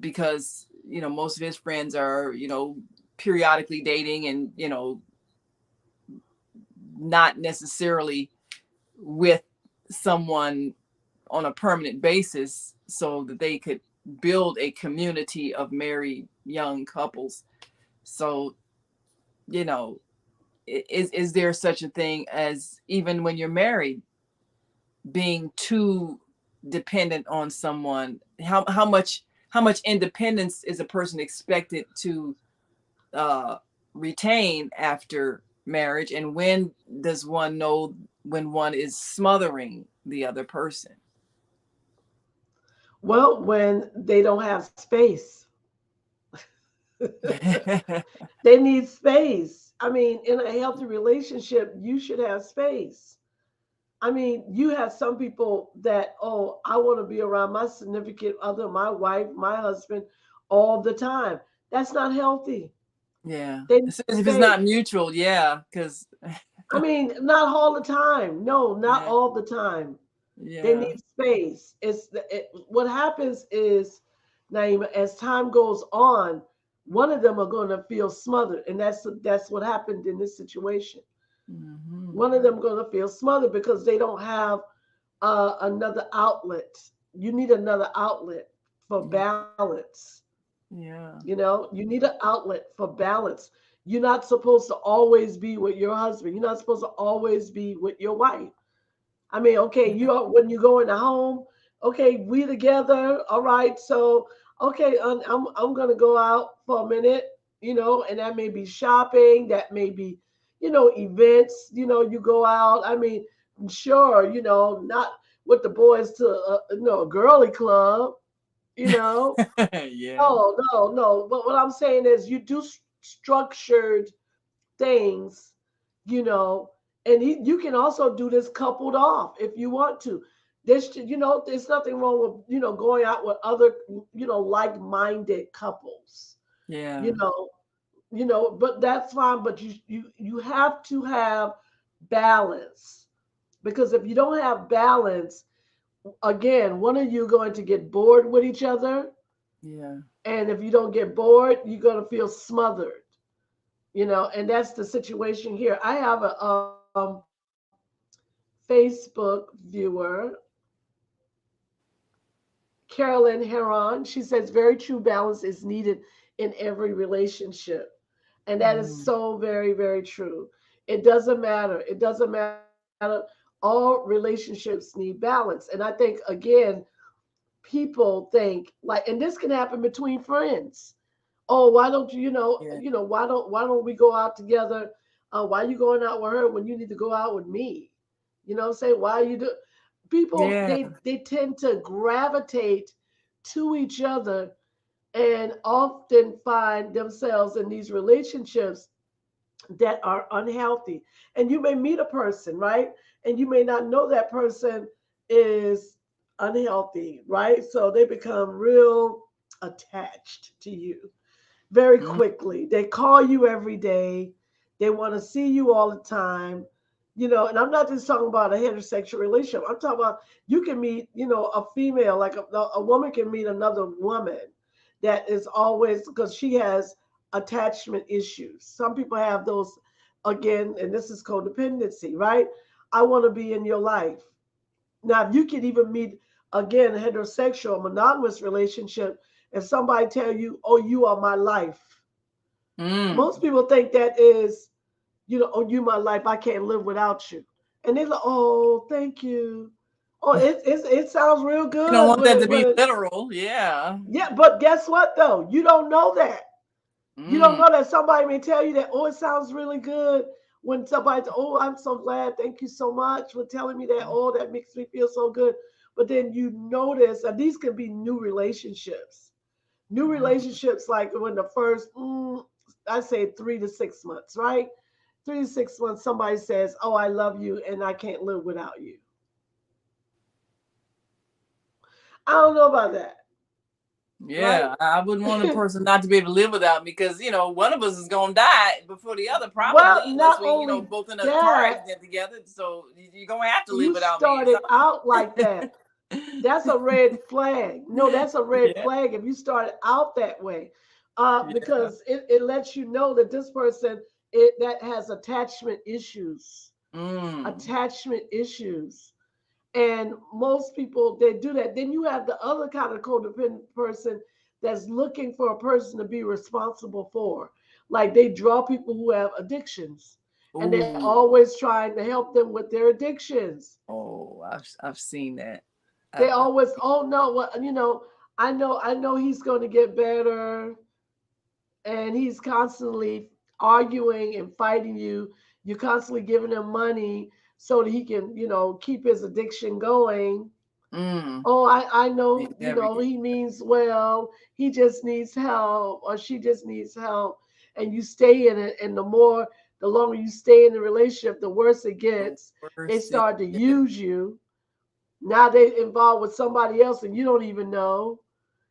because most of his friends are periodically dating, and not necessarily with someone on a permanent basis, so that they could build a community of married young couples. So, you know, is there such a thing as, even when you're married, being too dependent on someone? How much independence is a person expected to uh, retain after marriage, and when does one know when one is smothering the other person? Well, when they don't have space, they need space. I mean, in a healthy relationship, you should have space. I mean, you have some people that, oh, I want to be around my significant other, my wife, my husband all the time. That's not healthy. Yeah, They need if it's space. not mutual, yeah, because I mean, not all the time. No, not Yeah. all the time. They Yeah. need space. What happens is, Naima, as time goes on, one of them are going to feel smothered, and that's what happened in this situation. Hmm. One of them going to feel smothered because they don't have another outlet. You need another outlet for Yeah. balance. Yeah. You need an outlet for balance. You're not supposed to always be with your husband. You're not supposed to always be with your wife. I mean, okay, Yeah. you are when you go in the home, okay, we together, all right. So, okay, I'm gonna go out for a minute, and that may be shopping, that may be, events. You go out. I mean, sure, not with the boys to a girly club, you know. Yeah. No, no, no. But what I'm saying is, you do structured things, you know, and you can also do this coupled off if you want to. There's nothing wrong with, going out with other, like-minded couples, you Yeah. know, but that's fine. But you have to have balance, because if you don't have balance, again, one of you going to get bored with each other, Yeah. and if you don't get bored, you're going to feel smothered, and that's the situation here. I have a Facebook viewer, Carolyn Heron. She says very true balance is needed in every relationship. And that is Mm. so very, very true. It doesn't matter. It doesn't matter. All relationships need balance. And I think, again, people think like, and this can happen between friends. Oh, why don't you, Yeah. why don't we go out together? Why are you going out with her when you need to go out with me? Say, why you do people, Yeah. they tend to gravitate to each other and often find themselves in these relationships that are unhealthy. And you may meet a person, right? And you may not know that person is unhealthy, right? So they become real attached to you very Mm. quickly. They call you every day. They want to see you all the time. And I'm not just talking about a heterosexual relationship. I'm talking about, you can meet, a female, like a woman can meet another woman that is always, because she has attachment issues. Some people have those, again, and this is codependency, right? I want to be in your life. Now, if you can even meet, again, a heterosexual, monogamous relationship, if somebody tell you, oh, you are my life, Mm. most people think that is, oh, you my life, I can't live without you. And they're like, oh, thank you. Oh, it sounds real You don't good want that to when be it, literal. Yeah. yeah, but guess what though? You don't know that. You don't Mm. know that somebody may tell you that, oh, it sounds really good when somebody, oh, I'm so glad. Thank you so much for telling me that. Oh, that makes me feel so good. But then you notice, and these can be new relationships. New Mm. relationships, like when the first, I say 3 to 6 months, right? 3 to 6 months, somebody says, oh, I love you and I can't live without you. I don't know about that, right? Yeah, I wouldn't want a person not to be able to live without me because one of us is gonna die before the other, probably, Well, unless not we only both in a car that, accident together. So you're gonna have to live you without me. started out like that. That's a red flag. No, that's a red Yeah, flag if you started out that way, yeah. because it lets you know that this person, that has attachment issues. Mm. Attachment issues. And most people, they do that. Then you have the other kind of codependent person that's looking for a person to be responsible for. Like, they draw people who have addictions, and they're Oh, always trying to help them with their addictions. oh, I've seen that. They I've always, oh no, well, I know he's going to get better, and he's constantly arguing and fighting you. You're constantly giving him money so that he can, keep his addiction going. mm. Oh, I know, It never get. he means well. He just needs help, or she just needs help. And you stay in it, and the longer you stay in the relationship, the worse it The gets. They worst it start to gets. use you. Now they involved with somebody else, and you don't even know,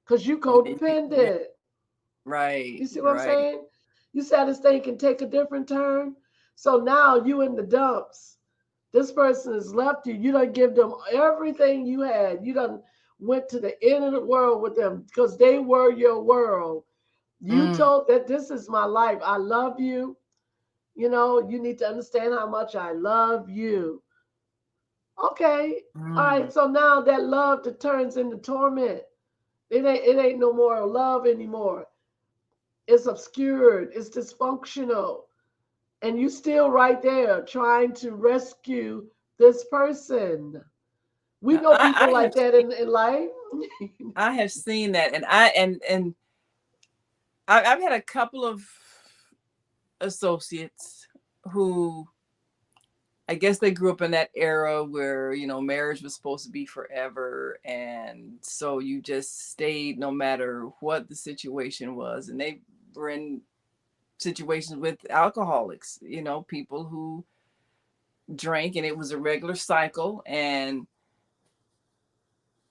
because you And then yeah, codependent. right, You see what I'm right. saying? You said this thing can take a different turn. So now you in the dumps. This person has left you. You done give them everything you had. You done went to the end of the world with them because they were your world. You Mm, told that this is my life. I love you. You know, you need to understand how much I love you. Okay. All right. mm. So now that love that turns into torment. It ain't no more love anymore. It's obscured. It's dysfunctional. And you still right there trying to rescue this person. We Now, know people like that seen, in life. I have seen that, and I've had a couple of associates who, I guess, they grew up in that era where, marriage was supposed to be forever, and so you just stayed no matter what the situation was, and they were in situations with alcoholics, people who drank, and it was a regular cycle, and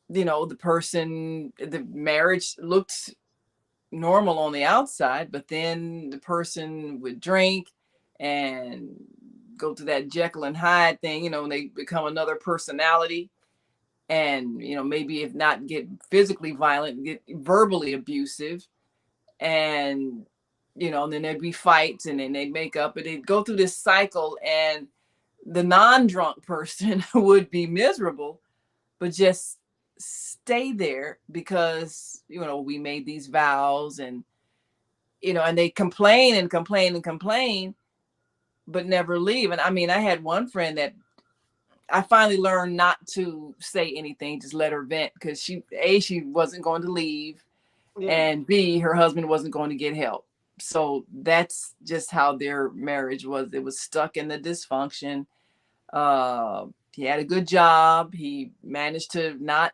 the marriage looked normal on the outside, but then the person would drink and go to that Jekyll and Hyde thing, and they become another personality, and maybe if not get physically violent, get verbally abusive, and and then there'd be fights, and then they'd make up, and they'd go through this cycle, and the non-drunk person would be miserable, but just stay there because we made these vows, and they complain and complain and complain, but never leave. And I mean, I had one friend that I finally learned not to say anything, just let her vent, because she wasn't going to leave, Yeah. and B, her husband wasn't going to get help. So that's just how their marriage was. It was stuck in the dysfunction. He had a good job. He managed to not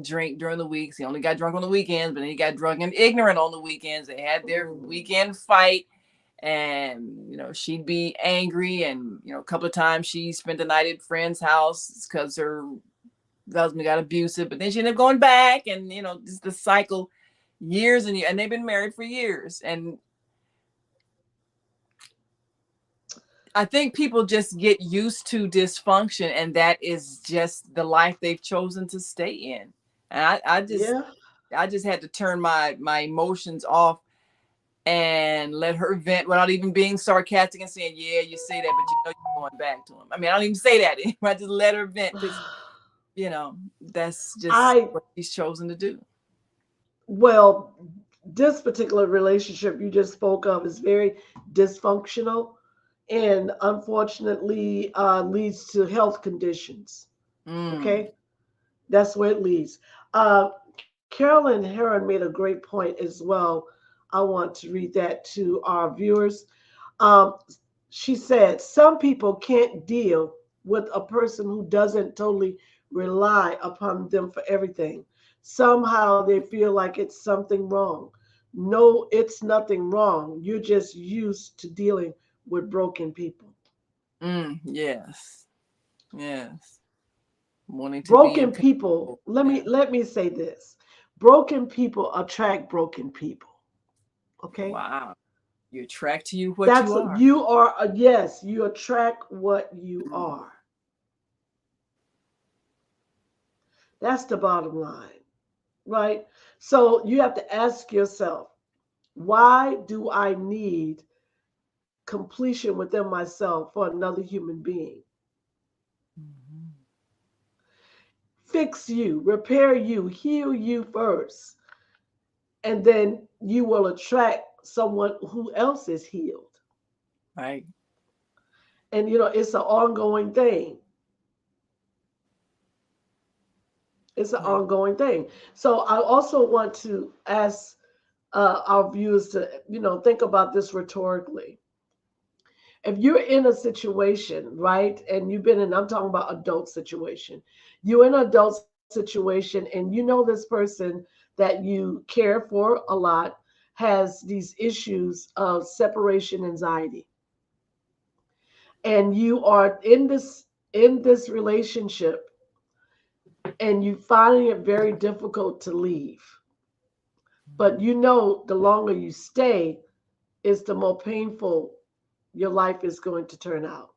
drink during the weeks. He only got drunk on the weekends, but then he got drunk and ignorant on the weekends. They had their weekend fight, and she'd be angry, and a couple of times she spent the night at a friend's house because her husband got abusive, but then she ended up going back, and just the cycle, years and years, and they've been married for years. And I think people just get used to dysfunction, and that is just the life they've chosen to stay in. And Yeah. I just had to turn my emotions off and let her vent without even being sarcastic and saying, "Yeah, you say that, but you're going back to him." I mean, I don't even say that anymore. I just let her vent because that's just I what she's chosen to do. well, this particular relationship you just spoke of is very dysfunctional and unfortunately leads to health conditions. Mm, Okay, that's where it leads. Carolyn Heron made a great point as well. I want to read that to our viewers. Um, she said, some people can't deal with a person who doesn't totally rely upon them for everything. Somehow they feel like it's something wrong. No, it's nothing wrong. You're just used to dealing with broken people. yes, yes. Wanting to be in Broken control. people, let Yeah. me let me say this. Broken people attract broken people. Okay? Wow. You attract to you what That's you are. you are yes, you attract what you Mm, are. That's the bottom line, right? So you have to ask yourself, why do I need completion within myself for another human being? mhm. Fix you, repair you, heal you first, and then you will attract someone who else is healed. Right. And it's an ongoing thing. It's an Right. ongoing thing. So I also want to ask our viewers to think about this rhetorically. If you're in a situation, right, and you've been in, I'm talking about adult situation, you're in an adult situation and you know this person that you care for a lot has these issues of separation anxiety, and you are in this relationship and you finding it very difficult to leave, but Mhm. you know the longer you stay, it's the more painful, your life is going to turn out,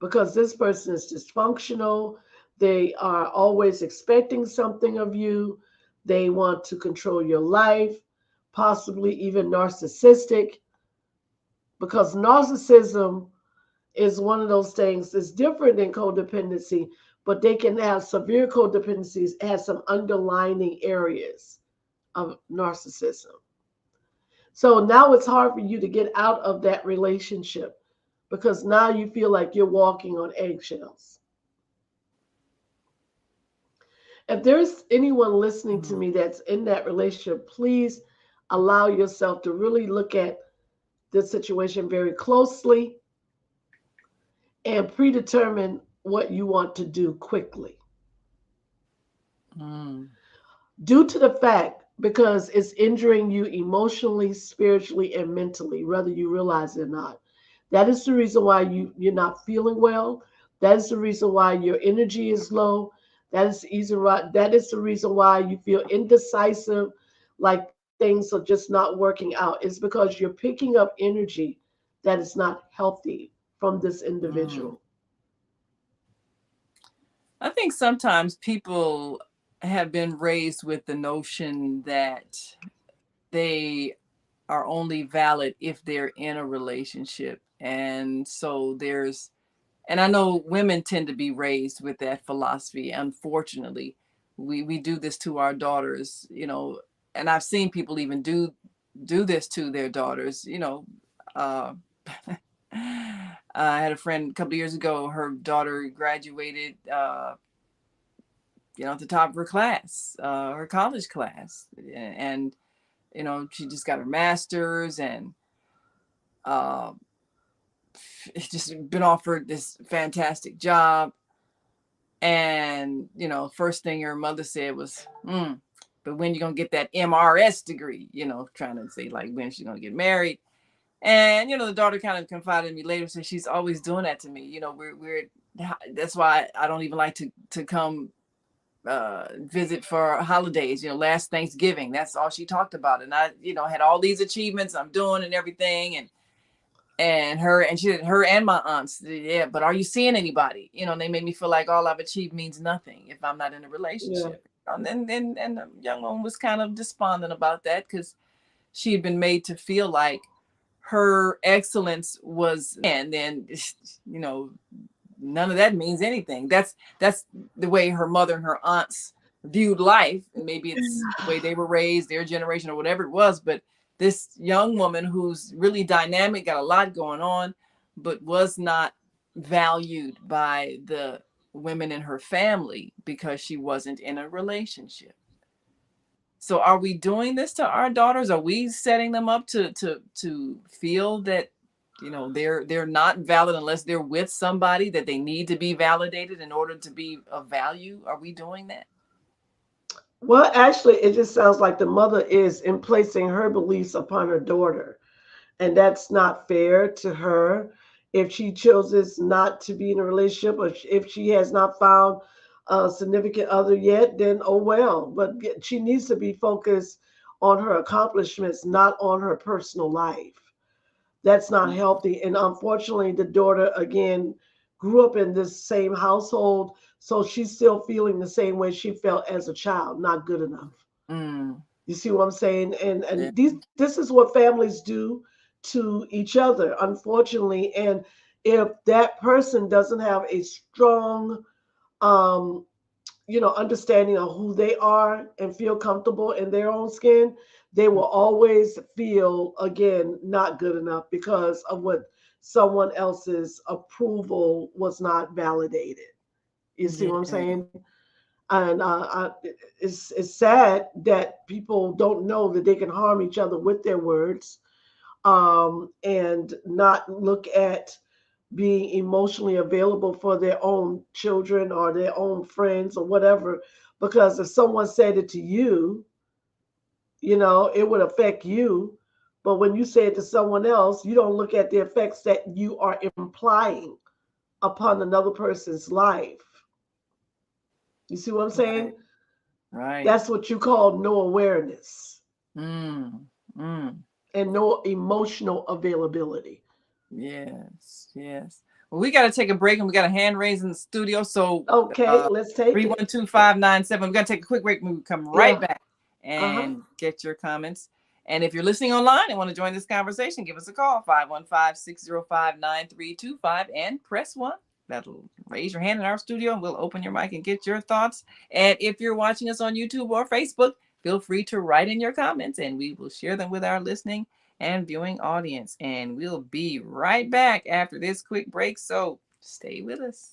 because this person is dysfunctional. They are always expecting something of you. They want to control your life, possibly even narcissistic, because narcissism is one of those things that's different than codependency, but they can have severe codependencies, has some underlying areas of narcissism. So now it's hard for you to get out of that relationship because now you feel like you're walking on eggshells. If there's anyone listening to Mm. me that's in that relationship, please allow yourself to really look at this situation very closely and predetermine what you want to do quickly. Mm. Due to the fact, because it's injuring you emotionally, spiritually, and mentally, whether you realize it or not. That is the reason why you're not feeling well. That is the reason why your energy is low. That is the reason why you feel indecisive, like things are just not working out. It's because you're picking up energy that is not healthy from this Mm. individual. I think sometimes people have been raised with the notion that they are only valid if they're in a relationship. And so and I know women tend to be raised with that philosophy. Unfortunately, we do this to our daughters, and I've seen people even do this to their daughters. Uh, I had a friend a couple of years ago. Her daughter graduated, at the top of her class, her college class, and she just got her master's and uh, just been offered this fantastic job. And first thing her mother said was, but when you gonna get that MRS degree? Trying to say like when she's gonna get married. And the daughter kind of confided in me later, said she's always doing that to me. We're that's why I don't even like to come visit for holidays. Last Thanksgiving, that's all she talked about. And I had all these achievements I'm doing and everything. And she said, her and my aunts, yeah, but are you seeing anybody? And they made me feel like all I've achieved means nothing if I'm not in a Yeah. relationship. And the young one was kind of despondent about that because she had been made to feel like her excellence was, and then you know none of that means anything. That's the way her mother and her aunts viewed life, and maybe it's the way they were raised, their generation, or whatever it was. But this young woman who's really dynamic, got a lot going on, but was not valued by the women in her family because she wasn't in a relationship. So are we doing this to our daughters? Are we setting them up to feel that they're not valid unless they're with somebody, that they need to be validated in order to be of value? Are we doing that? Well, actually, it just sounds like the mother is in placing her beliefs upon her daughter, and that's not fair to her. If she chooses not to be in a relationship, or if she has not found a significant other yet, then oh well. But she needs to be focused on her accomplishments, not on her personal life. That's not healthy. And unfortunately, the daughter, again, grew up in this same household. So she's still feeling the same way she felt as a child, not good enough. Mm, You see what I'm saying? And yeah. this is what families do to each other, unfortunately. And if that person doesn't have a strong um, understanding of who they are and feel comfortable in their own skin, they will always feel, again, not good enough because of what someone else's approval was not validated. You see what I'm Yeah. saying? And it's sad that people don't know that they can harm each other with their words, and not look at being emotionally available for their own children or their own friends or whatever. Because if someone said it to you, it would affect you. But when you say it to someone else, you don't look at the effects that you are implying upon another person's life. You see what I'm saying? Right. Right. That's what you call no awareness Mm, mm. and no emotional availability. Yes, yes. Well, we got to take a break, and we got a hand raised in the studio. So, Okay, let's take it. 312-597. We got to take a quick break, and we come right back and get your comments. And if you're listening online and want to join this conversation, give us a call, 515-605-9325, and press 1. That'll raise your hand in our studio, and we'll open your mic and get your thoughts. And if you're watching us on YouTube or Facebook, feel free to write in your comments, and we will share them with our listening and viewing audience. And we'll be right back after this quick break, so stay with us.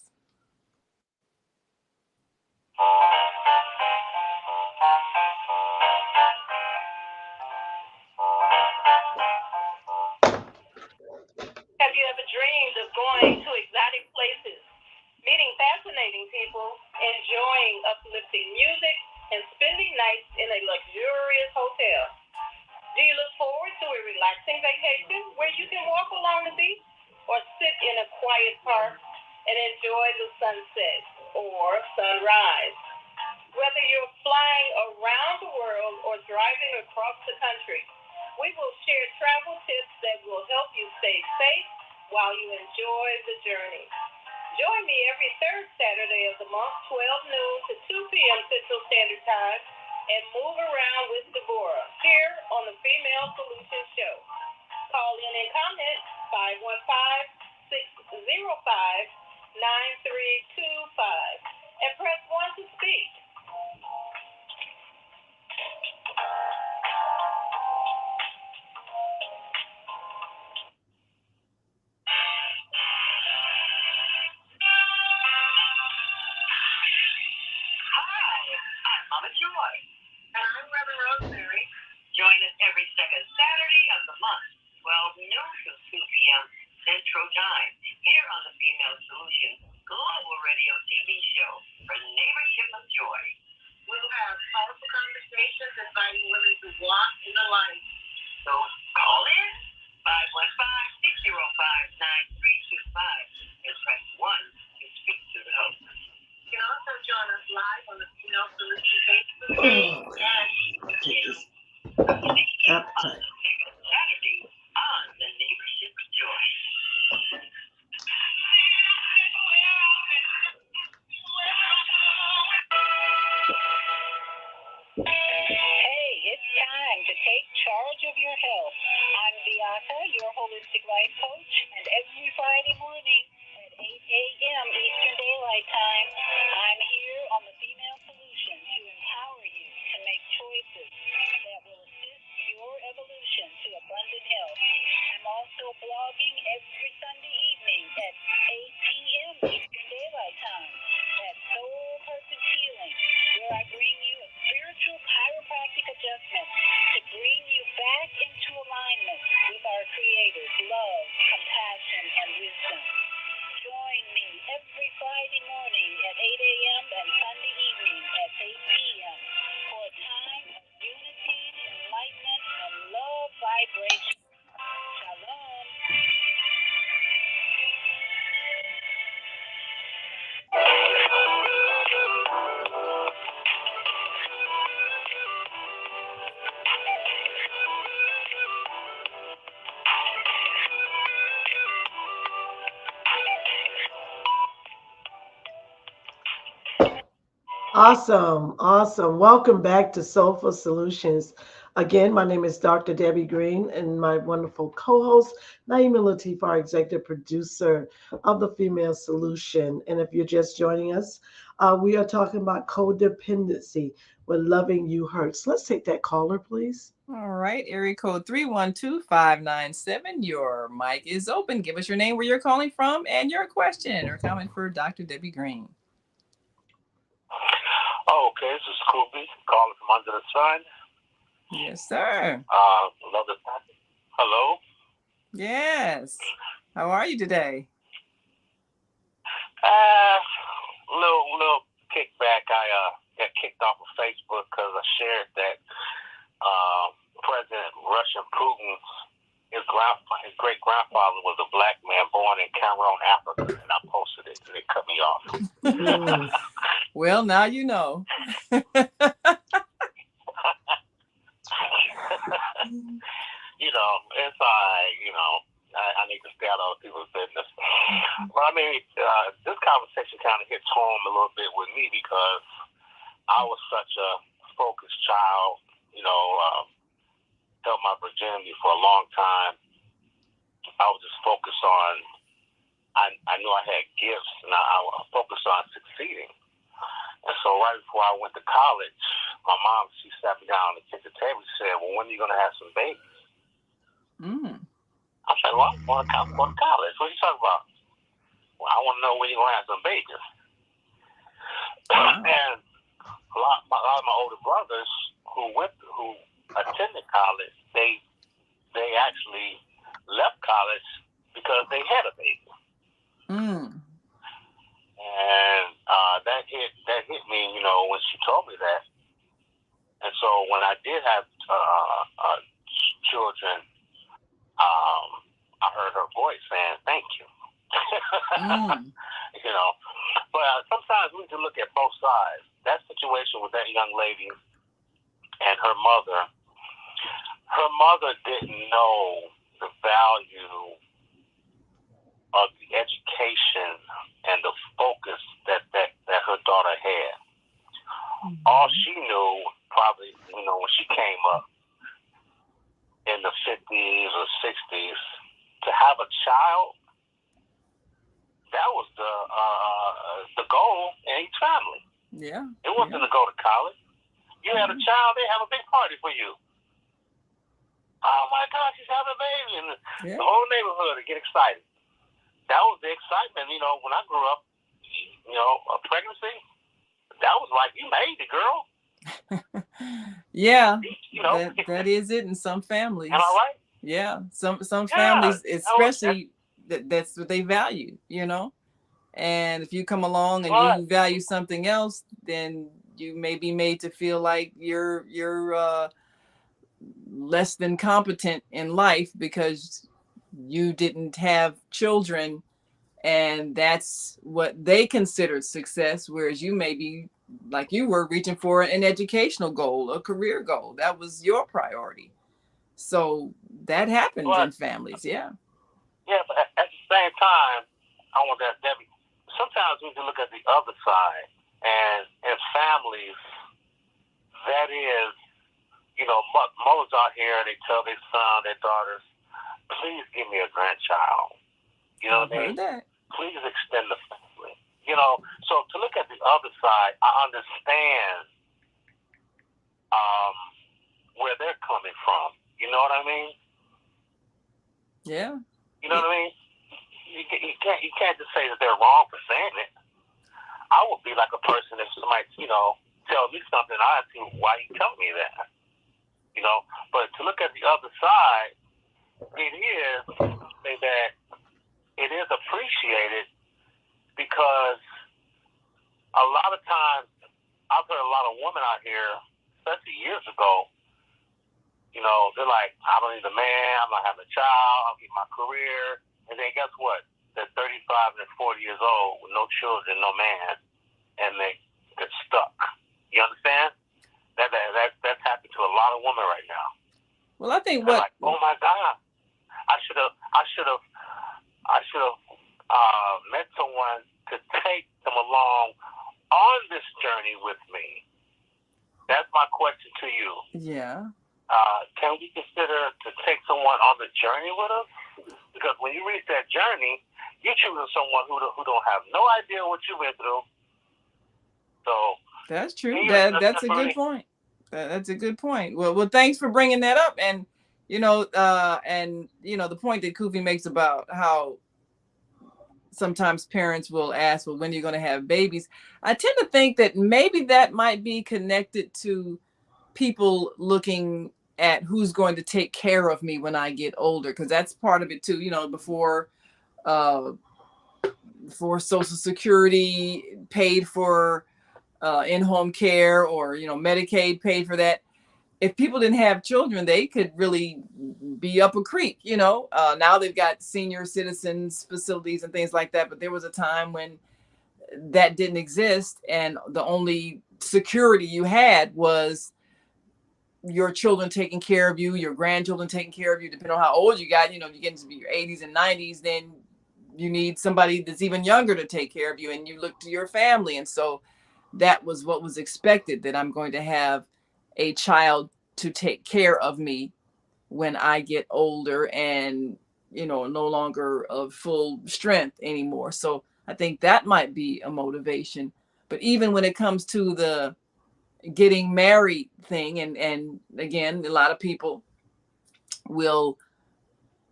Have you ever dreamed of going to exotic places, meeting fascinating people, enjoying uplifting music, and spending nights in a luxurious hotel? Do you look forward to a relaxing vacation where you can walk along the beach or sit in a quiet park and enjoy the sunset or sunrise? Whether you're flying around the world or driving across the country, we will share travel tips that will help you stay safe while you enjoy the journey. Join me every third Saturday of the month, 12 noon to 2 p.m. Central Standard Time, and move around with Deborah here on the Female Solutions Show. Call in and comment 515-605-9325 and press 1 to speak. Mama Joy. And I'm Reverend Rosemary. Join us every second Saturday of the month, 12 noon to 2 p.m. Central Time, here on the Female Solution Global Radio TV show for Neighborship of Joy. We'll have powerful conversations inviting women to walk in the light. So call in 515-605-9325 and press 1 to speak to the host. You can also join us live on the Female Solution Facebook page and Saturday on the Neighborship of Joy. Hey, it's time to take charge of your health. I'm Beata, your holistic life coach, and every Friday morning at 8 a.m. Eastern Daylight Time, I'm here on the Female Solution to empower you to make choices that will assist your evolution to abundant health. I'm also blogging every Sunday evening at 8 p.m. Eastern Daylight Time at Soul Purpose Healing, where I bring you a spiritual chiropractic adjustment to bring you back into alignment with our Creator's love, compassion, and wisdom. Join me every Friday morning at 8 a.m. and Sunday evening at 8 p.m. for a time of unity, enlightenment, and love vibration. Shalom. Awesome, awesome. Welcome back to Soulful Solutions. Again, my name is Dr. Debbie Green, and my wonderful co-host, Naima Latif, our executive producer of the Female Solution. And if you're just joining us, we are talking about codependency when loving you hurts. Let's take that caller, please. All right, area code 312-597. Your mic is open. Give us your name, where you're calling from, and your question or comment for Dr. Debbie Green. Oh, okay. This is Kobe calling from under the sun. Yes, sir. Love the topic. Hello. Yes. How are you today? Little kickback. I got kicked off of Facebook because I shared that President Russian Putin, his great grandfather was a black man born in Cameroon, Africa, and I posted it, and it cut me off. Well, now you know. You know, it's all right, you know. I need to stay out of other people's business. Well, I mean, this conversation kind of hits home a little bit with me because I was such a focused child, held my virginity for a long time. I was just focused on, I knew I had gifts, and I was focused on succeeding. And so right before I went to college, my mom, she sat me down at the kitchen table. She said, well, when are you going to have some babies? I said, well, I'm going to college. What are you talking about? Well, I want to know when you're going to have some babies. And a lot of my older brothers who attended college, they actually left college because they had a baby. And that hit me, when she told me that. And so when I did have children, I heard her voice saying, "Thank you." But sometimes we need to look at both sides. That situation with that young lady and her mother didn't know the value of the education and the focus that her daughter had. All she knew, probably, when she came up in the 50s or 60s, to have a child, that was the goal in each family. Yeah. It wasn't to go to college. You had a child, they have a big party for you. Oh my God, she's having a baby, and the whole neighborhood would get excited. That was the excitement, when I grew up, a pregnancy, that was like, you made it, girl. Yeah, that is it in some families. Am I right? Yeah, some families, especially that's what they value, And if you come along and you value something else, then you may be made to feel like you're less than competent in life because you didn't have children, and that's what they considered success, whereas you may be, like you were, reaching for an educational goal, a career goal. That was your priority. So that happens in families. Yeah, but at the same time, I want that, Debbie, sometimes we need to look at the other side, and in families, that is, mothers out here, they tell their son, their daughters, please give me a grandchild. You know what I mean? That. Please extend the family. So to look at the other side, I understand where they're coming from. You know what I mean? Yeah. You know what I mean? You can't just say that they're wrong for saying it. I would be like a person if somebody, tell me something, I ask you, why you tell me that? But to look at the other side, it is that it is appreciated because a lot of times I've heard a lot of women out here, especially years ago, they're like, I don't need a man, I'm not having a child, I'll get my career. And then guess what? They're 35 and 40 years old with no children, no man, and they get stuck. You understand? That's happened to a lot of women right now. Well, I think like, oh my God, I should have met someone to take them along on this journey with me. That's my question to you. Yeah. Can we consider to take someone on the journey with us? Because when you reach that journey, you're choosing someone who don't have no idea what you've been through. So that's true. That's a good point. That's a good point. Well, thanks for bringing that up. And the point that Kofi makes about how sometimes parents will ask, well, when are you going to have babies? I tend to think that maybe that might be connected to people looking at who's going to take care of me when I get older, because that's part of it too. Before Social Security paid for in-home care, or Medicaid paid for that. If people didn't have children, they could really be up a creek. Now they've got senior citizens facilities and things like that, but there was a time when that didn't exist, and the only security you had was your children taking care of you, your grandchildren taking care of you, depending on how old you got. You know, if you get into your 80s and 90s, then you need somebody that's even younger to take care of you, and you look to your family. And so that was what was expected, that I'm going to have a child to take care of me when I get older and, no longer of full strength anymore. So I think that might be a motivation. But even when it comes to the getting married thing, and again, a lot of people will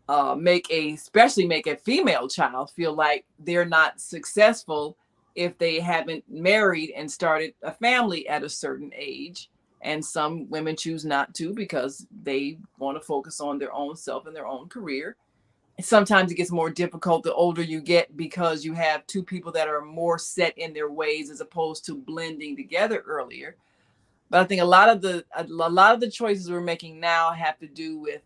especially make a female child feel like they're not successful if they haven't married and started a family at a certain age. And some women choose not to because they want to focus on their own self and their own career. Sometimes it gets more difficult the older you get, because you have two people that are more set in their ways as opposed to blending together earlier. But I think a lot of the choices we're making now have to do with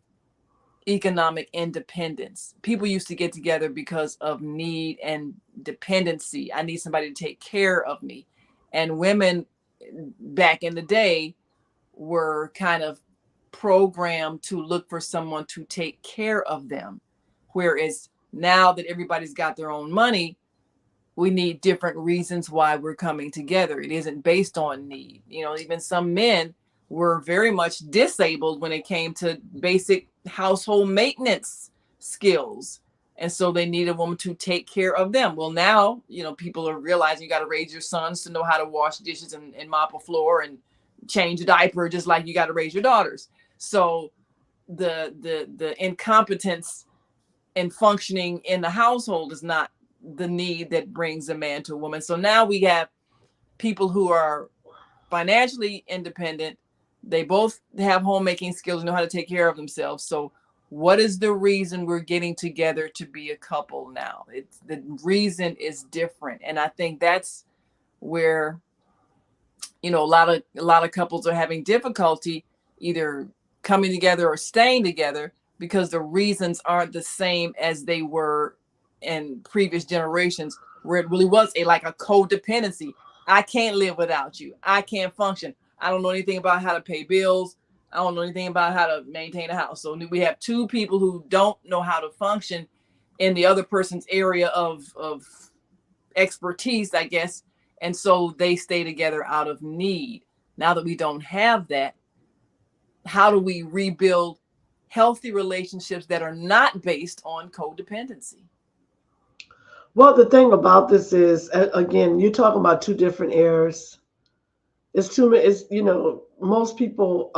economic independence. People used to get together because of need and dependency. I need somebody to take care of me. And women back in the day were kind of programmed to look for someone to take care of them. Whereas now that everybody's got their own money, we need different reasons why we're coming together. It isn't based on need. Even some men were very much disabled when it came to basic household maintenance skills. And so they need a woman to take care of them. Well, now, people are realizing you got to raise your sons to know how to wash dishes and mop a floor and change a diaper, just like you got to raise your daughters. So the incompetence and functioning in the household is not the need that brings a man to a woman. So now we have people who are financially independent. They both have homemaking skills, know how to take care of themselves. So what is the reason we're getting together to be a couple now? The reason is different. And I think that's where, a lot of couples are having difficulty either coming together or staying together, because the reasons aren't the same as they were in previous generations, where it really was like a codependency. I can't live without you. I can't function. I don't know anything about how to pay bills. I don't know anything about how to maintain a house. So we have two people who don't know how to function in the other person's area of expertise, I guess. And so they stay together out of need. Now that we don't have that, how do we rebuild healthy relationships that are not based on codependency? Well, the thing about this is, again, you're talking about two different eras. It's too many. It's most people.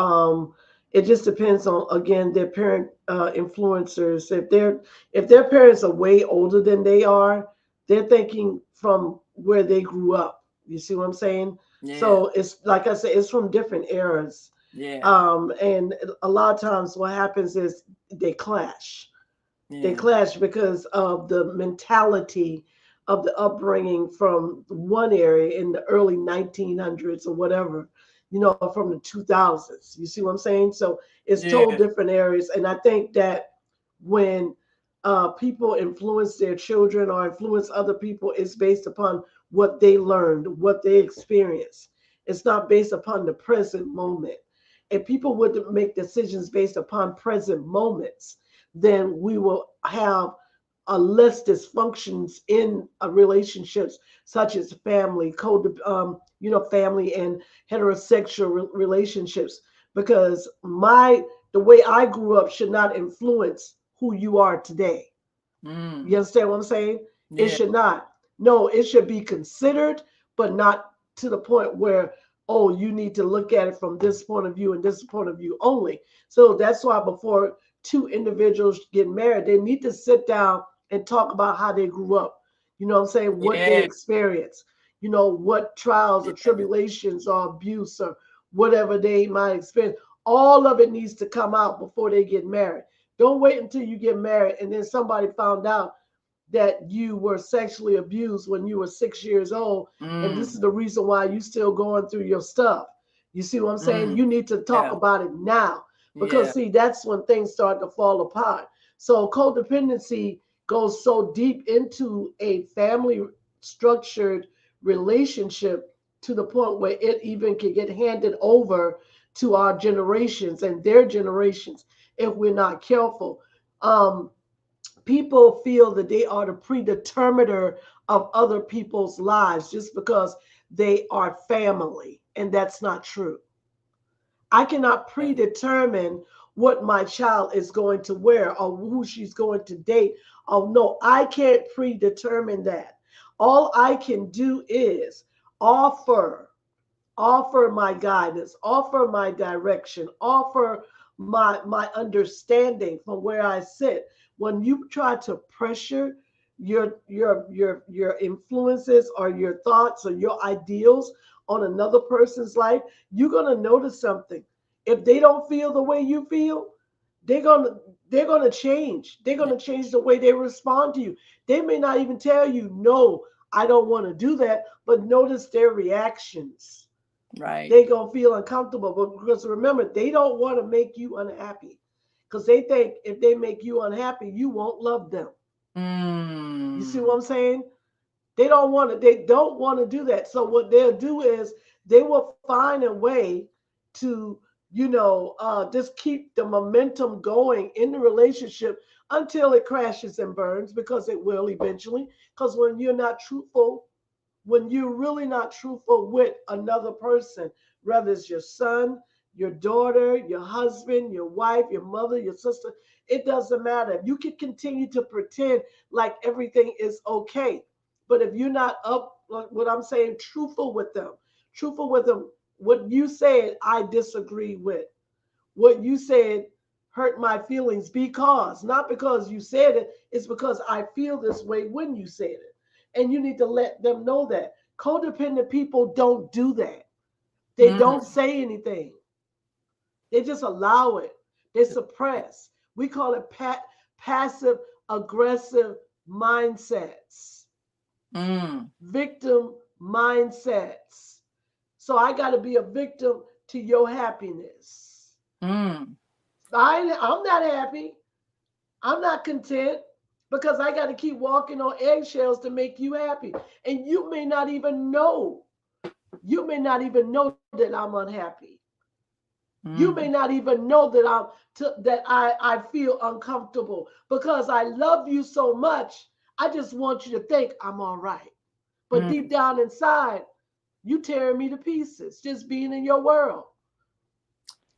It just depends on, again, their parent influencers. If their parents are way older than they are, they're thinking from where they grew up. You see what I'm saying? Yeah. So it's like I said, it's from different eras. Yeah. And a lot of times what happens is they clash. They Yeah. clash because of the mentality of the upbringing from one area in the early 1900s or whatever, from the 2000s. You see what I'm saying? So it's total Yeah. different areas. And I think that when people influence their children or influence other people, it's based upon what they learned, what they experienced. It's not based upon the present moment. If people would make decisions based upon present moments, then we will have a less dysfunctions in relationships, such as family, family and heterosexual relationships. Because the way I grew up should not influence who you are today. Mm. You understand what I'm saying? It Yeah. should not. No, it should be considered, but not to the point where, oh, you need to look at it from this point of view and this point of view only. So that's why before two individuals get married, they need to sit down and talk about how they grew up. You know what I'm saying? What they Yeah. experienced, what trials or Yeah. tribulations or abuse or whatever they might experience. All of it needs to come out before they get married. Don't wait until you get married and then somebody found out that you were sexually abused when you were 6 years old. And this Mm. is the reason why you still going through your stuff. You see what I'm saying? Mm. You need to talk Yeah. about it now, because Yeah. see, that's when things start to fall apart. So codependency goes so deep into a family structured relationship to the point where it even can get handed over to our generations and their generations if we're not careful. Um, People feel that they are the predeterminer of other people's lives just because they are family, and that's not true. I cannot predetermine what my child is going to wear or who she's going to date. Oh, no, I can't predetermine that. All I can do is offer offer my guidance, offer my direction, offer my understanding from where I sit. When you try to pressure your influences or your thoughts or your ideals on another person's life, you're gonna notice something. If they don't feel the way you feel, they're gonna they're gonna change. They're gonna change the way they respond to you. They may not even tell you, no, I don't want to do that, but notice their reactions. Right. They gonna feel uncomfortable. But because remember, they don't want to make you unhappy. Because they think if they make you unhappy, you won't love them. You see what I'm saying? They don't want to do that. So what they'll do is they will find a way to, just keep the momentum going in the relationship until it crashes and burns, because it will eventually. Because when you're really not truthful with another person, whether it's your son, your daughter, your husband, your wife, your mother, your sister, it doesn't matter. You can continue to pretend like everything is okay. But if you're not up, like what I'm saying, truthful with them, what you said, I disagree with. What you said hurt my feelings because, not because you said it, it's because I feel this way when you said it. And you need to let them know that. Codependent people don't do that. They don't say anything. They just allow it. They suppress. We call it passive aggressive mindsets, victim mindsets. So I got to be a victim to your happiness. I'm not happy. I'm not content because I got to keep walking on eggshells to make you happy. And you may not even know. You may not even know that I'm unhappy. You may not even know that I feel uncomfortable because I love you so much. I just want you to think I'm all right. But deep down inside, you tearing me to pieces just being in your world.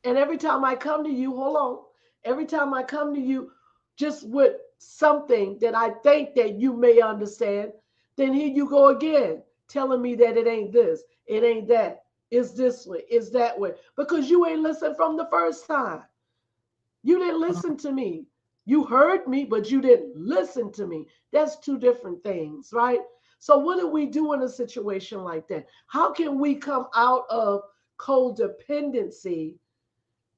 And every time I come to you, hold on, every time I come to you just with something that I think that you may understand, then here you go again, telling me that it ain't this, it ain't that, it's this way, it's that way, because you ain't listened from the first time. You didn't listen to me. You heard me, but you didn't listen to me. That's two different things, right? So what do we do in a situation like that? How can we come out of codependency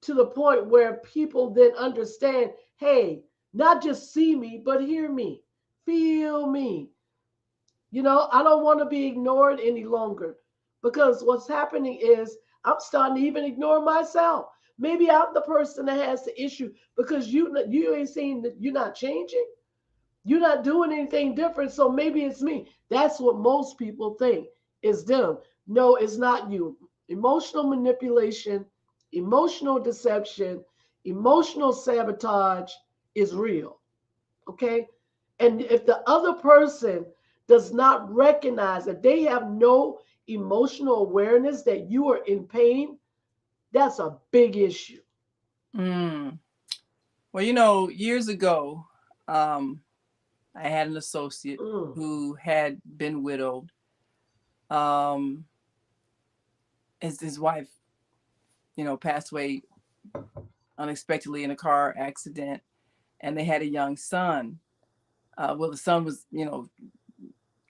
to the point where people then understand, hey, not just see me, but hear me, feel me. I don't want to be ignored any longer, because what's happening is I'm starting to even ignore myself. Maybe I'm the person that has the issue because you ain't seeing that you're not changing. You're not doing anything different. So maybe it's me. That's what most people think is them. No, it's not you. Emotional manipulation, emotional deception, emotional sabotage is real. Okay. And if the other person does not recognize that they have no emotional awareness that you are in pain, that's a big issue. Well, years ago, I had an associate who had been widowed. Um, his wife, passed away unexpectedly in a car accident, and they had a young son. Well, the son was,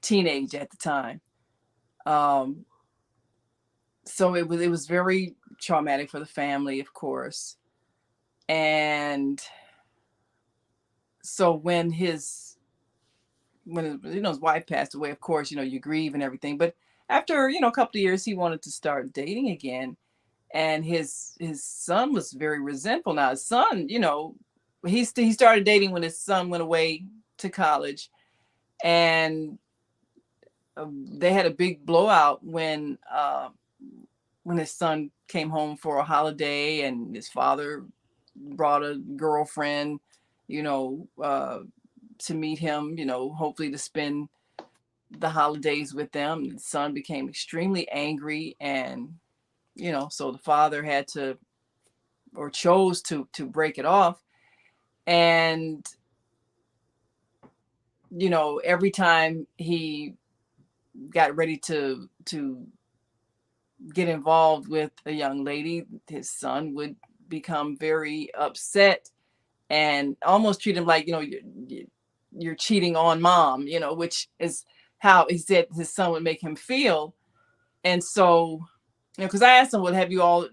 teenage at the time. Um, so it was very traumatic for the family, of course. And so when his wife passed away, of course, you grieve and everything. But after a couple of years, he wanted to start dating again, and his son was very resentful. Now his son, he started dating when his son went away to college, and they had a big blowout when his son came home for a holiday, and his father brought a girlfriend, you know, to meet him, you know, hopefully to spend the holidays with them. The son became extremely angry, and you know, so the father had to, or chose to break it off. And you know, every time he got ready to get involved with a young lady, his son would become very upset and almost treat him like, you know, you're cheating on mom, you know, which is how he said his son would make him feel. And so, you know, because I asked him, well, have you all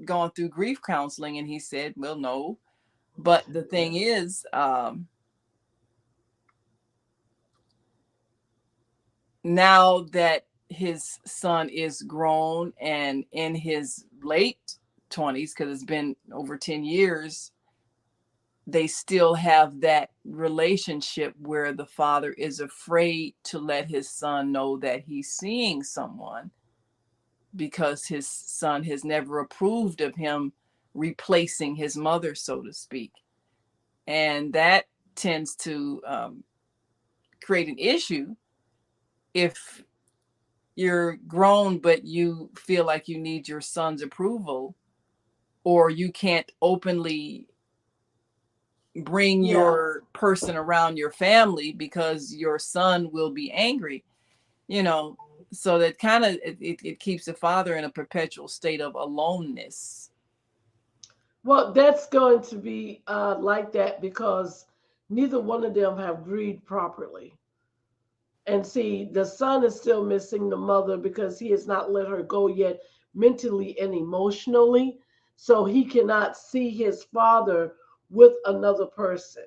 gone through grief counseling? And he said, well, no. But the thing is, now that his son is grown and in his late 20s, because it's been over 10 years, they still have that relationship where the father is afraid to let his son know that he's seeing someone, because his son has never approved of him replacing his mother, so to speak. And that tends to create an issue if you're grown but you feel like you need your son's approval, or you can't openly bring Yeah. your person around your family because your son will be angry, you know. So that kind of it keeps the father in a perpetual state of aloneness. Well, that's going to be like that because neither one of them have grieved properly. And see, the son is still missing the mother because he has not let her go yet mentally and emotionally. So he cannot see his father with another person.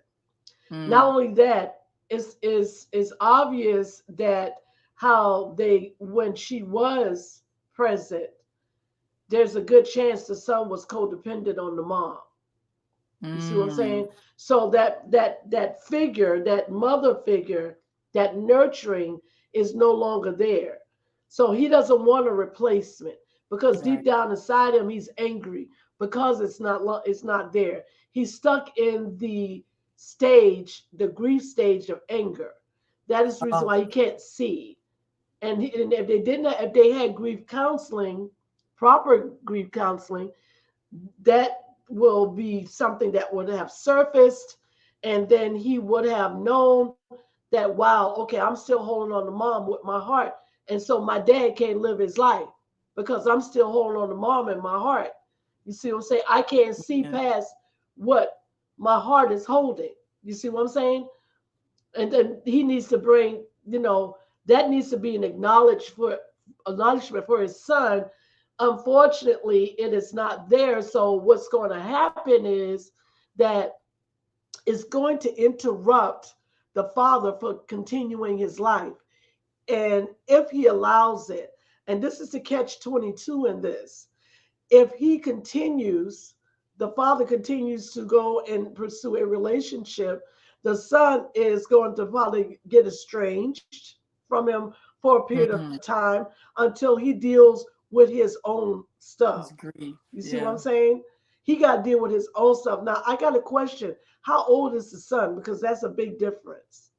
Not Mm, only that, it's obvious that how they when she was present, there's a good chance the son was codependent on the mom. You see what I'm mm, saying? So that figure, that mother figure, that nurturing is no longer there. So he doesn't want a replacement because deep right. down inside him he's angry because it's not there. He's stuck in the stage, the grief stage of anger. That is the reason Oh, why he can't see. And if they didn't, if they had grief counseling, proper grief counseling, that will be something that would have surfaced, and then he would have known that, wow, okay, I'm still holding on to mom with my heart, and so my dad can't live his life because I'm still holding on to mom in my heart. You see what I'm saying? I can't see yeah. past what my heart is holding. You see what I'm saying? And then he needs to bring, that needs to be an acknowledgement for his son. Unfortunately, it is not there. So what's going to happen is that it's going to interrupt the father for continuing his life. And if he allows it, and this is the catch 22 in this, if he continues, the father continues to go and pursue a relationship, the son is going to probably get estranged from him for a period of Mm-hmm. time until he deals with his own stuff. His grief. You see what I'm Yeah. saying? He got to deal with his own stuff. Now, I got a question. How old is the son? Because that's a big difference.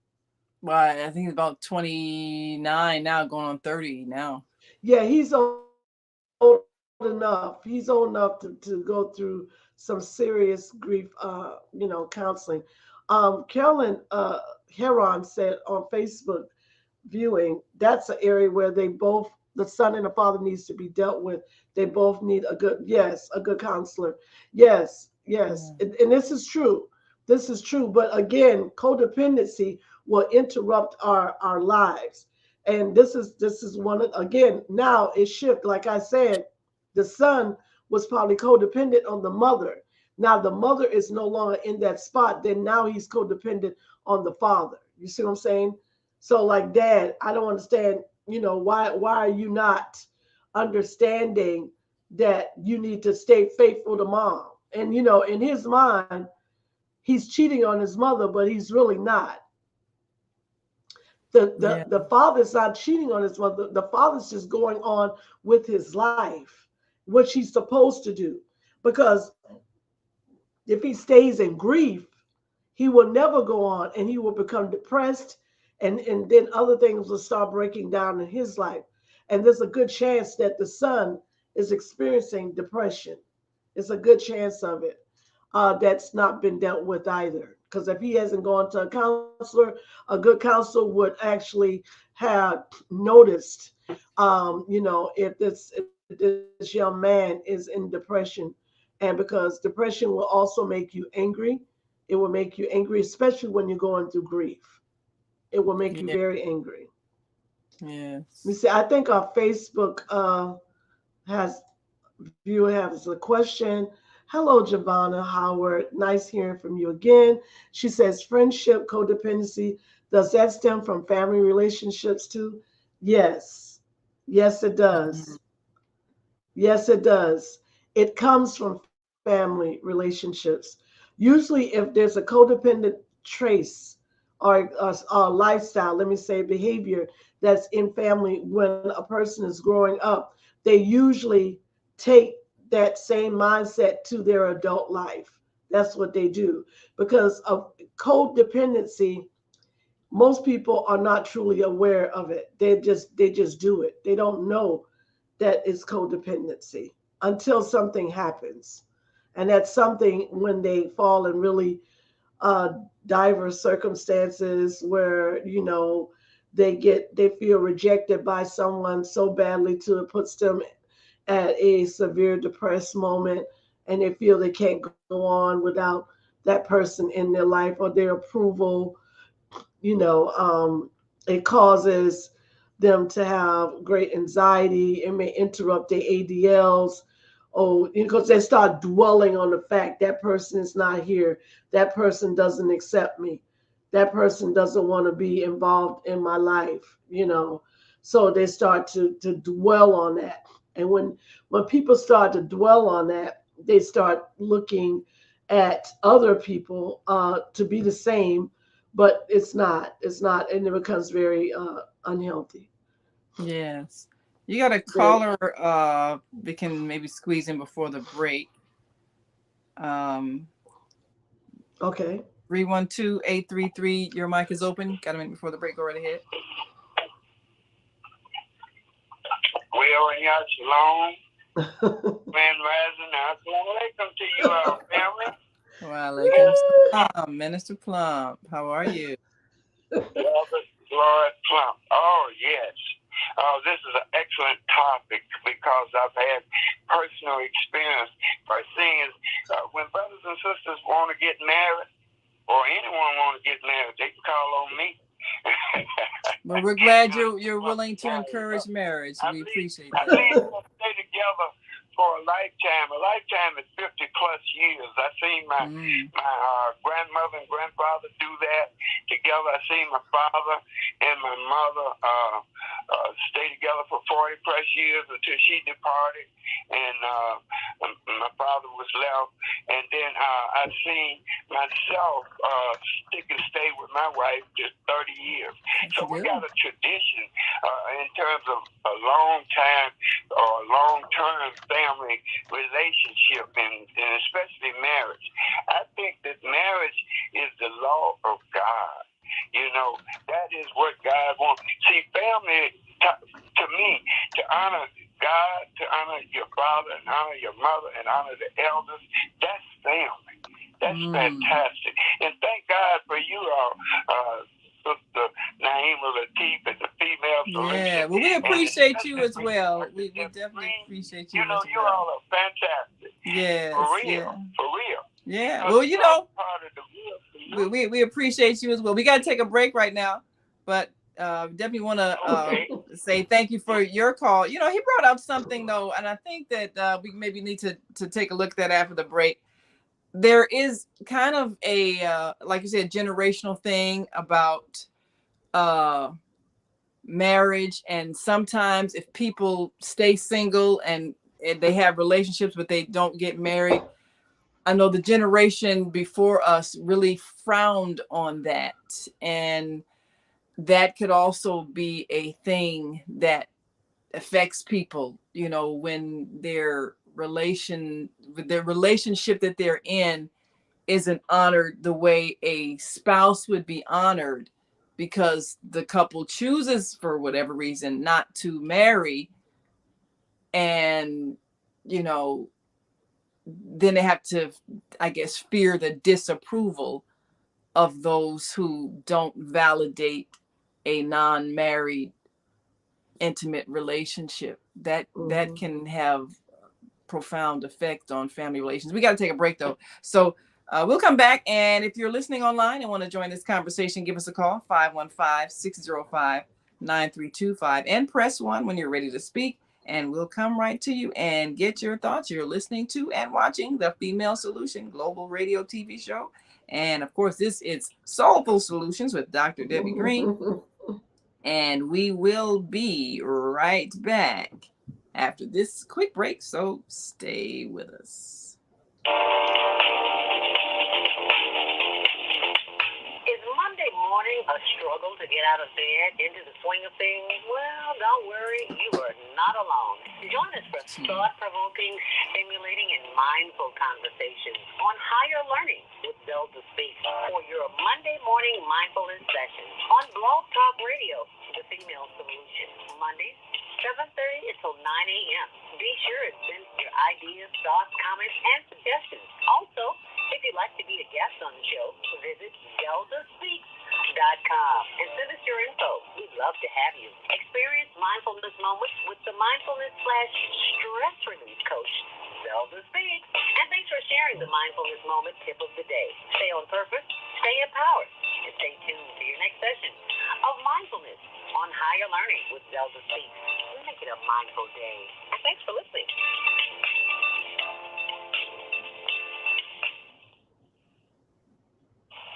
Well, I think it's about 29 now, going on 30 now. Yeah, he's old enough. He's old enough to go through some serious grief, counseling. Carolyn Heron said on Facebook viewing, that's an area where the son and the father needs to be dealt with. They both need a good counselor. Yes, yes. Yeah. And this is true. This is true. But again, codependency will interrupt our lives. And this is one of, again, now it shift. Like I said, the son was probably codependent on the mother. Now the mother is no longer in that spot. Then now he's codependent on the father. You see what I'm saying? So like, dad, I don't understand, why are you not understanding that you need to stay faithful to mom? And in his mind, he's cheating on his mother, but he's really not. The Yeah. the, the father's not cheating on his mother. The father's just going on with his life. which he's supposed to do. Because if he stays in grief, he will never go on and he will become depressed, and then other things will start breaking down in his life. And there's a good chance that the son is experiencing depression. It's a good chance of it. That's not been dealt with either. Because if he hasn't gone to a counselor, a good counselor would actually have noticed, if this young man is in depression, and because depression will also make you angry. It will make you angry, especially when you're going through grief. It will make you Yeah. very angry. Let me Yes. see. I think our Facebook has viewer has a question. Hello, Giovanna Howard. Nice hearing from you again. She says, friendship codependency, does that stem from family relationships too? Yes. Yes, it Mhm. does. Yes, it does. It comes from family relationships. Usually, if there's a codependent trace or lifestyle, let me say behavior that's in family when a person is growing up, they usually take that same mindset to their adult life. That's what they do. Because of codependency, most people are not truly aware of it. They just do it. They don't know that it's codependency until something happens. And that's something when they fall in really uh, diverse circumstances where, they feel rejected by someone so badly to it puts them at a severe depressed moment, and they feel they can't go on without that person in their life or their approval. you know, um, it causes them to have great anxiety. It may interrupt their ADLs. Oh, because they start dwelling on the fact that person is not here. That person doesn't accept me. That person doesn't want to be involved in my life. So they start to dwell on that. And when people start to dwell on that, they start looking at other people to be the same, but it's not, and it becomes very unhealthy. Yes. You got a Very. caller we can maybe squeeze in before the break. Um Okay. 312-833. Your mic is open. Got a minute before the break. Go right ahead. Well, and y'all shalom, man rising. Assalamu alaikum to you, our family. Walaikum salam. Minister Plum, how are you? Lord Trump. Oh, yes. Oh, this is an excellent topic because I've had personal experience by seeing when brothers and sisters want to get married or anyone want to get married, they can call on me. Well, we're glad you're willing to encourage marriage. We appreciate I that. believe we'll stay together for a lifetime. A lifetime is 50 plus years. I seen my grandmother and grandfather do that together. I seen my father and my mother stay together for 40 plus years until she departed, and my father was left. And then I seen myself stick and stay with my wife just 30 years. So we got a tradition in terms of a long time or long term family relationship, and especially marriage. I think that marriage is the law of God. That is what God wants. See, family, to me, to honor God, to honor your father, and honor your mother, and honor the elders, that's family. That's fantastic. And thank God for you all, Sister Naima Latif and the female solution. Yeah, well, we appreciate you as well. We definitely appreciate you as well. You all are fantastic. Yes, For real. yeah. For real. Yeah, well, part of the we appreciate you as well. We got to take a break right now, but definitely want to say thank you for your call. He brought up something though, and I think that we maybe need to take a look at that after the break. There is kind of a like you said, generational thing about marriage, and sometimes if people stay single and they have relationships but they don't get married, I know the generation before us really frowned on that, and that could also be a thing that affects people, when they're the relationship that they're in isn't honored the way a spouse would be honored, because the couple chooses for whatever reason not to marry, and then they have to, I guess, fear the disapproval of those who don't validate a non-married intimate relationship. That can have profound effect on family relations. We got to take a break though, so we'll come back, and if you're listening online and want to join this conversation, give us a call, 515-605-9325, and press 1 when you're ready to speak, and we'll come right to you and get your thoughts. You're listening to and watching the Female Solution Global Radio TV show, and of course this is Soulful Solutions with Dr. Debbie Green, and we will be right back after this quick break, so stay with us. Is Monday morning a struggle to get out of bed into the swing of things? Well, don't worry, you are not alone. Join us for thought-provoking, stimulating, and mindful conversations on higher learning with Zelda Speaks for your Monday morning mindfulness session on Blog Talk Radio, The Female Solution, Mondays, 7:30 until 9 a.m. Be sure to send your ideas, thoughts, comments, and suggestions. Also, if you'd like to be a guest on the show, visit zeldaspeaks.com and send us your info. We'd love to have you. Experience mindfulness moments with the mindfulness/stress release coach, Zelda Speaks. And thanks for sharing the mindfulness moment tip of the day. Stay on purpose, stay empowered, and stay tuned for your next session of mindfulness on higher learning with Zelda Speaks. Make it a mindful day. And thanks for listening.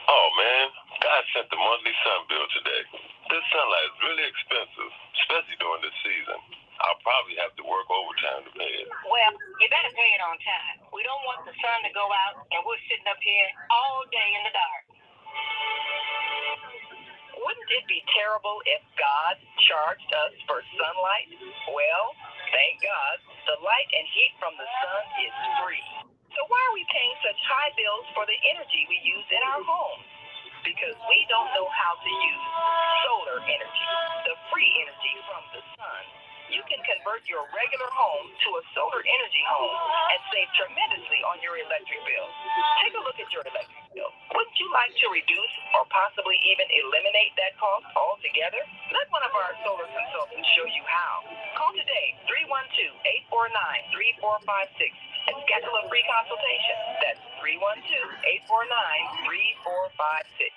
Oh man, God sent the monthly sun bill today. This sunlight is really expensive, especially during this season. I'll probably have to work overtime to pay it. Well, you better pay it on time. We don't want the sun to go out and we're sitting up here all day in the dark. Wouldn't it be terrible if God charged us for sunlight? Well, thank God, the light and heat from the sun is free. So why are we paying such high bills for the energy we use in our homes? Because we don't know how to use solar energy, the free energy from the sun. You can convert your regular home to a solar energy home and save tremendously on your electric bill. Take a look at your electric bill. Wouldn't you like to reduce or possibly even eliminate that cost altogether? Let one of our solar consultants show you how. Call today, 312-849-3456, and schedule a free consultation. That's 312-849-3456.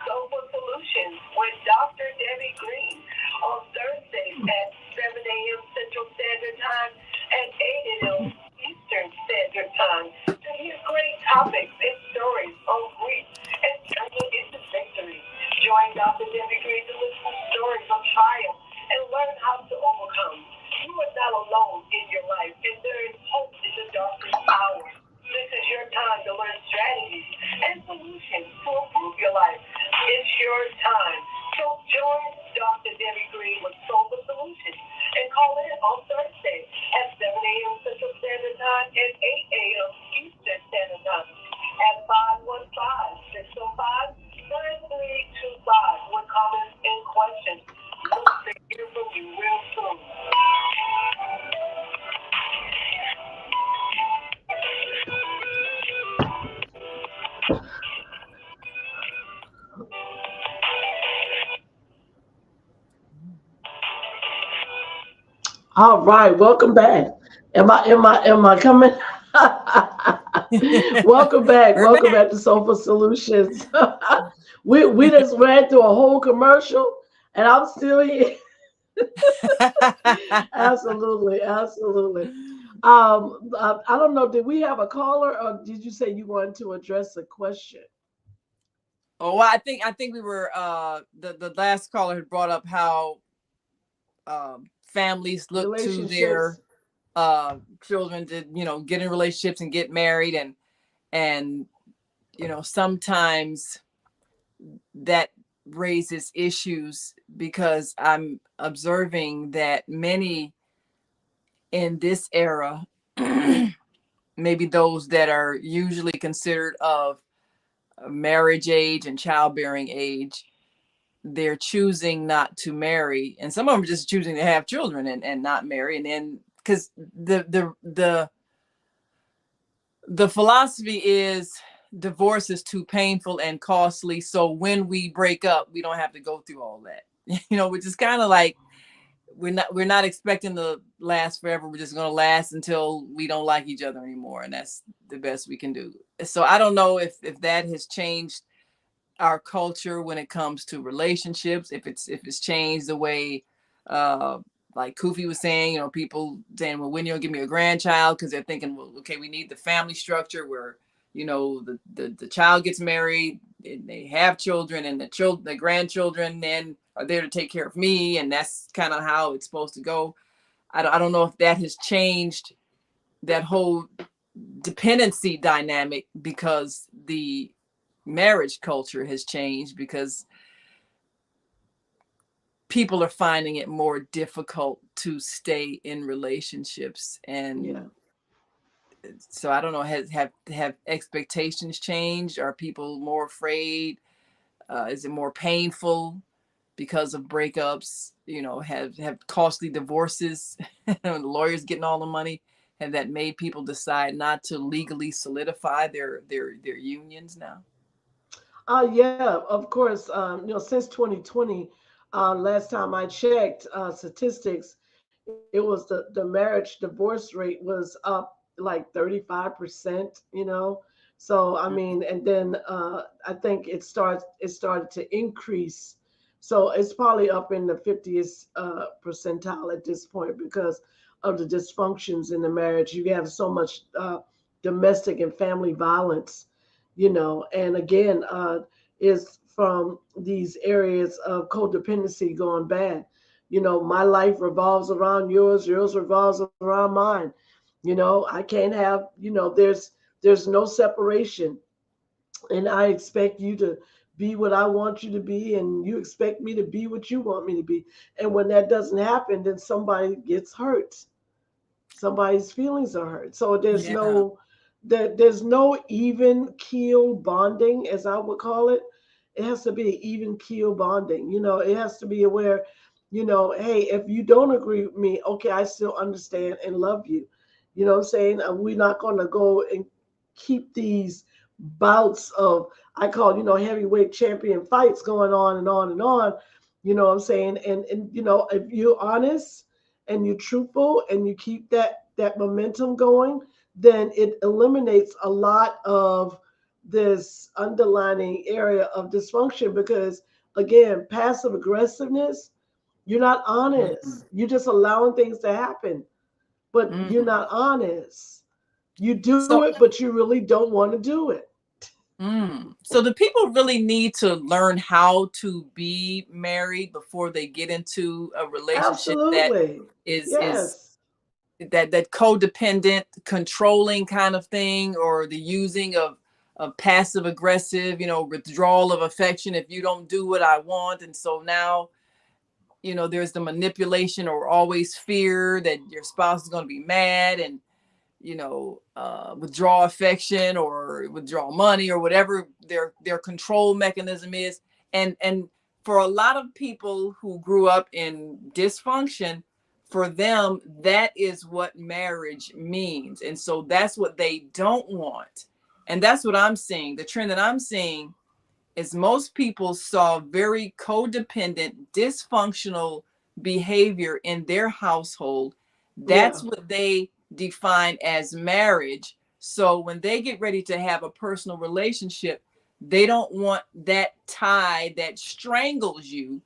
Soulful Solutions with Dr. Debbie Green on Thursdays at 7 a.m. Central Standard Time and 8 a.m. Eastern Standard Time to hear great topics and stories on grief and turning into victory. Join Dr. Debbie Green to listen to stories of triumph and learn how to overcome. You are not alone in your life, and there is hope in the darkest hour. This is your time to learn strategies and solutions to improve your life. It's your time. So join Dr. Debbie Green with Soulful Solutions and call in on Thursday at 7 a.m. Central Standard Time and 8 a.m. Eastern Standard Time at 515-605-9325 with comments and questions. Look to hear from you real soon. All right, welcome back. Am I coming? Welcome back. Welcome back to Soulful Solutions. we just ran through a whole commercial, and I'm still here. Absolutely. I don't know. Did we have a caller, or did you say you wanted to address a question? Renee? I don't know. Did we have a caller, or did you say you wanted to address a question? Renee? I don't know. Did we have a caller, or did you say you wanted to address a question? I don't know. Did we have a caller, or did you say you wanted to address a question? Oh, well, I think we were the last caller had brought up how families look to their Relationships. children to get in relationships and get married, and sometimes that raises issues because I'm observing that many in this era, maybe those that are usually considered of marriage age and childbearing age, they're choosing not to marry, and some of them are just choosing to have children and not marry. And then because the philosophy is divorce is too painful and costly, so when we break up we don't have to go through all that, which is kind of like we're not expecting to last forever. We're just going to last until we don't like each other anymore, and that's the best we can do. So I don't know if that has changed our culture when it comes to relationships, if it's changed the way uh like Kufi was saying, people saying, well, when you'll give me a grandchild, because they're thinking, well, okay, we need the family structure where the child gets married and they have children, and the grandchildren then are there to take care of me, and that's kind of how it's supposed to go. I don't know if that has changed that whole dependency dynamic, because the marriage culture has changed, because people are finding it more difficult to stay in relationships. Yeah. And so I don't know, have expectations changed? Are people more afraid? Is it more painful because of breakups? Have costly divorces and lawyers getting all the money, have that made people decide not to legally solidify their unions now? Yeah, of course. Since 2020, last time I checked statistics, it was the marriage divorce rate was up like 35%, So I mean, and then I think it started to increase. So it's probably up in the 50th percentile at this point because of the dysfunctions in the marriage. You have so much domestic and family violence, and again, is from these areas of codependency going bad. My life revolves around yours revolves around mine. I can't have, there's no separation, and I expect you to be what I want you to be, and you expect me to be what you want me to be. And when that doesn't happen, then somebody gets hurt, somebody's feelings are hurt. So Yeah. there's no even keel bonding, as I would call it. It has to be even keel bonding. It has to be aware, hey, if you don't agree with me, okay, I still understand and love you. You know what I'm saying? We're not going to go and keep these bouts of, I call, heavyweight champion fights going on and on and on. You know what I'm saying? And if you're honest and you're truthful and you keep that momentum going, then it eliminates a lot of this underlining area of dysfunction. Because again, passive aggressiveness, you're not Mm. honest. You're just allowing things to happen, but you're Mm. not honest. You do So, it, but you really don't want to do it. so do people really need to learn how to be married before they get into a relationship that Absolutely. is Yes. that codependent, controlling kind of thing, or the using of passive aggressive, withdrawal of affection if you don't do what I want, and so now there's the manipulation or always fear that your spouse is going to be mad and withdraw affection or withdraw money or whatever their control mechanism is. And for a lot of people who grew up in dysfunction, for them that is what marriage means, and so that's what they don't want. And that's what I'm seeing. The trend that I'm seeing is most people saw very codependent, dysfunctional behavior in their household. Yeah. That's what they define as marriage. So when they get ready to have a personal relationship, they don't want that tie that strangles you.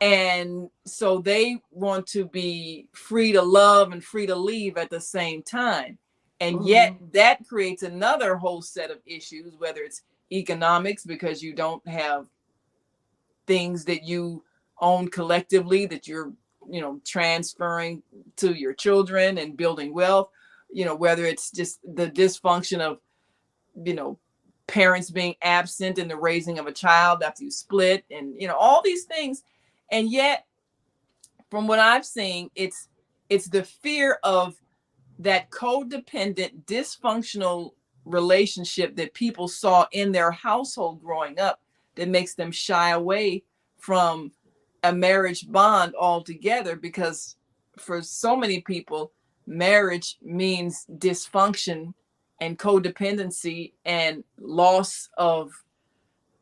And so they want to be free to love and free to leave at the same time. And yet Hmm. that creates another whole set of issues, whether it's economics because you don't have things that you own collectively that you're, transferring to your children and building wealth, whether it's just the dysfunction of, you know, parents being absent in the raising of a child after you split, and all these things. And yet, from what I've seen, it's the fear of that codependent, dysfunctional relationship that people saw in their household growing up that makes them shy away from a marriage bond altogether. Because for so many people, marriage means dysfunction and codependency and loss of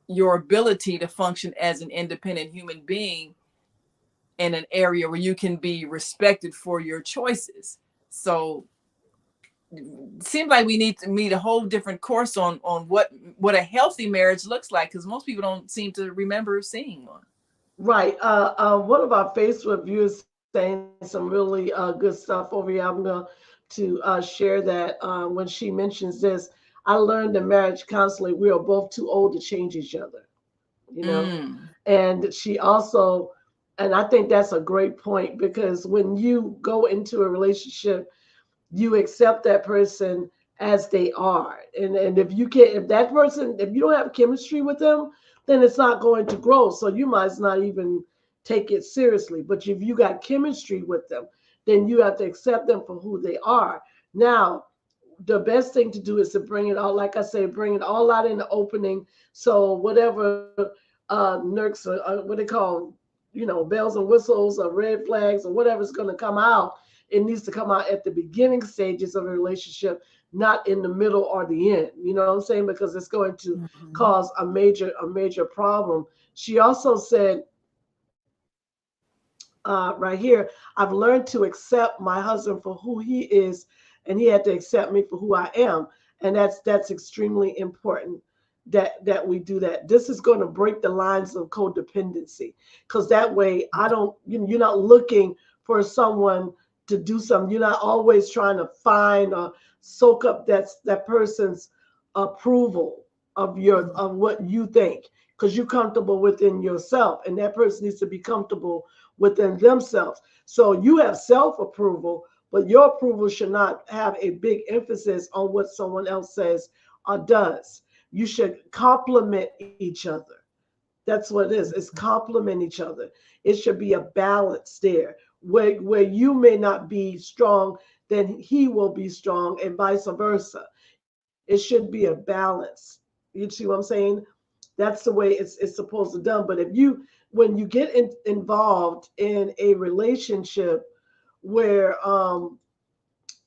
your ability to function as an independent human being in an area where you can be respected for your choices. So it seems like we need to meet a whole different course on what a healthy marriage looks like, because most people don't seem to remember seeing one. Right. One of our Facebook viewers saying some really good stuff over here. I'm going to share that when she mentions this, I learned in marriage counseling we are both too old to change each other, you know. Mm. And she also, and I think that's a great point, because when you go into a relationship, you accept that person as they are. And if you can't, if that person, if you don't have chemistry with them, then it's not going to grow. So you might as not even take it seriously. But if you got chemistry with them, then you have to accept them for who they are. Now, the best thing to do is to bring it all, like I say, bring it all out in the opening. So whatever nerks or what they call, bells and whistles or red flags or whatever's going to come out, it needs to come out at the beginning stages of a relationship, not in the middle or the end. You know what I'm saying? Because it's going to Mm-hmm. cause a major problem. She also said, right here, I've learned to accept my husband for who he is, and he had to accept me for who I am, and that's extremely important that we do that. This is going to break the lines of codependency, because that way I don't, you're not looking for someone to do something. You're not always trying to find or soak up that person's approval of what you think, because you're comfortable within yourself, and that person needs to be comfortable within themselves. So you have self approval, but your approval should not have a big emphasis on what someone else says or does. You should complement each other. That's what it is. It's complement each other. It should be a balance there. Where you may not be strong, then he will be strong, and vice versa. It should be a balance. You see what I'm saying? That's the way it's supposed to be done. But when you get involved in a relationship where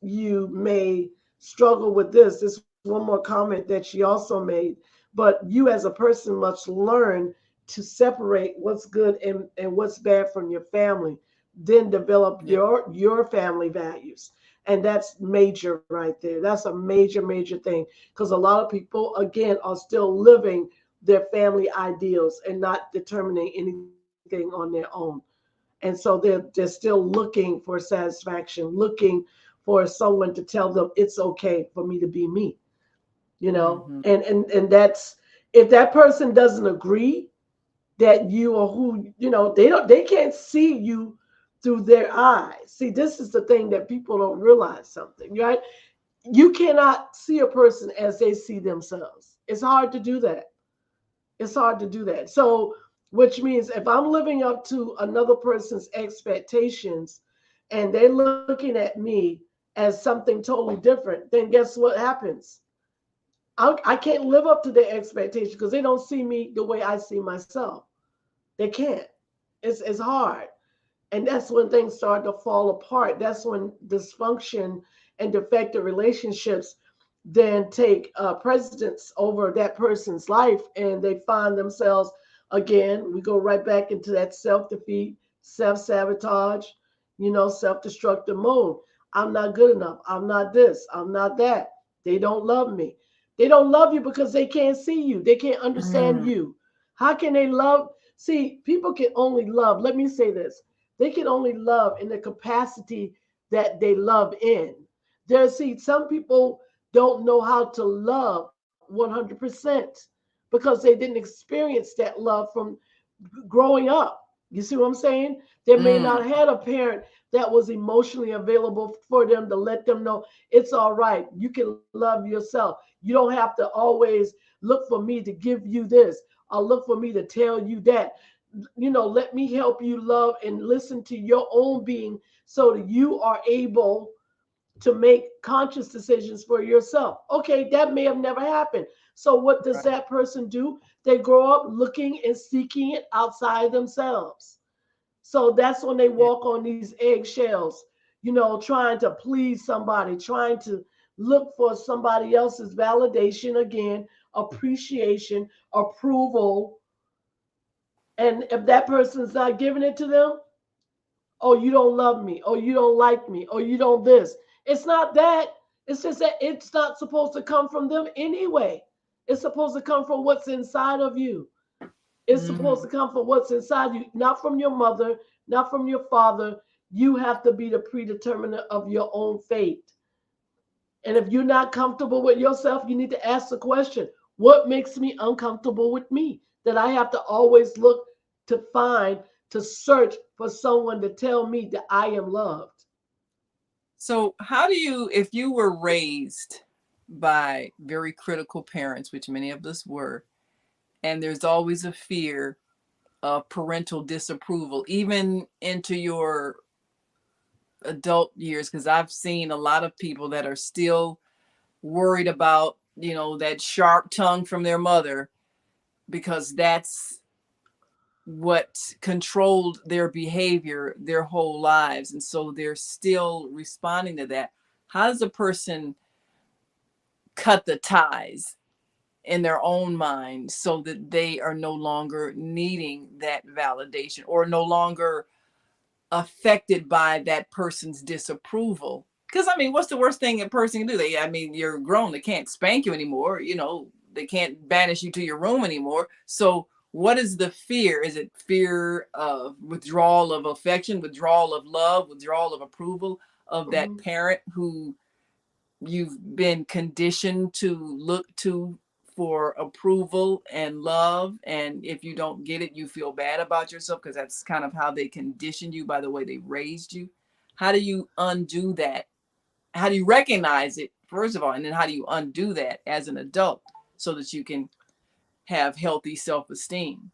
you may struggle with this one more comment that she also made, but you as a person must learn to separate what's good and what's bad from your family, then develop Yep. your family values. And that's major right there. That's a major thing, because a lot of people again are still living their family ideals and not determining anything on their own. And so they're still looking for satisfaction, looking for someone to tell them it's okay for me to be me, Mm-hmm. and that's, if that person doesn't agree that you are who, they can't see you through their eyes. See, this is the thing that people don't realize something, right? You cannot see a person as they see themselves. It's hard to do that. It's hard to do that. So, which means if I'm living up to another person's expectations and they're looking at me as something totally different, then guess what happens? I can't live up to their expectations because they don't see me the way I see myself. They can't. It's hard. And that's when things start to fall apart. That's when dysfunction and defective relationships then take precedence over that person's life, and they find themselves, again, we go right back into that self-defeat, self-sabotage, self-destructive mode. I'm not good enough. I'm not this. I'm not that. They don't love me. They don't love you because they can't see you. They can't understand Mm. you. How can they love? See, people can only love, let me say this, they can only love in the capacity that they love in. See, some people don't know how to love 100%. because they didn't experience that love from growing up. You see what I'm saying? They may not Mm, have had a parent that was emotionally available for them to let them know it's all right. You can love yourself. You don't have to always look for me to give you this or look for me to tell you that. Let me help you love and listen to your own being so that you are able to make conscious decisions for yourself. Okay, that may have never happened. So what does right. that person do? They grow up looking and seeking it outside themselves. So that's when they Yeah. walk on these eggshells, trying to please somebody, trying to look for somebody else's validation again, appreciation, approval. And if that person's not giving it to them, oh, you don't love me, or you don't like me, or you don't this. It's not that. It's just that it's not supposed to come from them anyway. It's supposed to come from what's inside of you. It's supposed Hmm. to come from what's inside you, not from your mother, not from your father. You have to be the predeterminant of your own fate. And if you're not comfortable with yourself, you need to ask the question, what makes me uncomfortable with me? That I have to always look to find, to search for someone to tell me that I am loved. So, how do you, if you were raised by very critical parents, which many of us were, and there's always a fear of parental disapproval, even into your adult years? Because I've seen a lot of people that are still worried about, that sharp tongue from their mother, because that's what controlled their behavior their whole lives. And so they're still responding to that. How does a person cut the ties in their own mind so that they are no longer needing that validation or no longer affected by that person's disapproval? Because I mean, what's the worst thing a person can do? I mean, you're grown, they can't spank you anymore, they can't banish you to your room anymore. So what is the fear? Is it fear of withdrawal of affection, withdrawal of love, withdrawal of approval of that Mhm. parent who you've been conditioned to look to for approval and love, and if you don't get it you feel bad about yourself because that's kind of how they conditioned you by the way they raised you? How do you undo that? How do you recognize it first of all, and then how do you undo that as an adult so that you can have healthy self-esteem?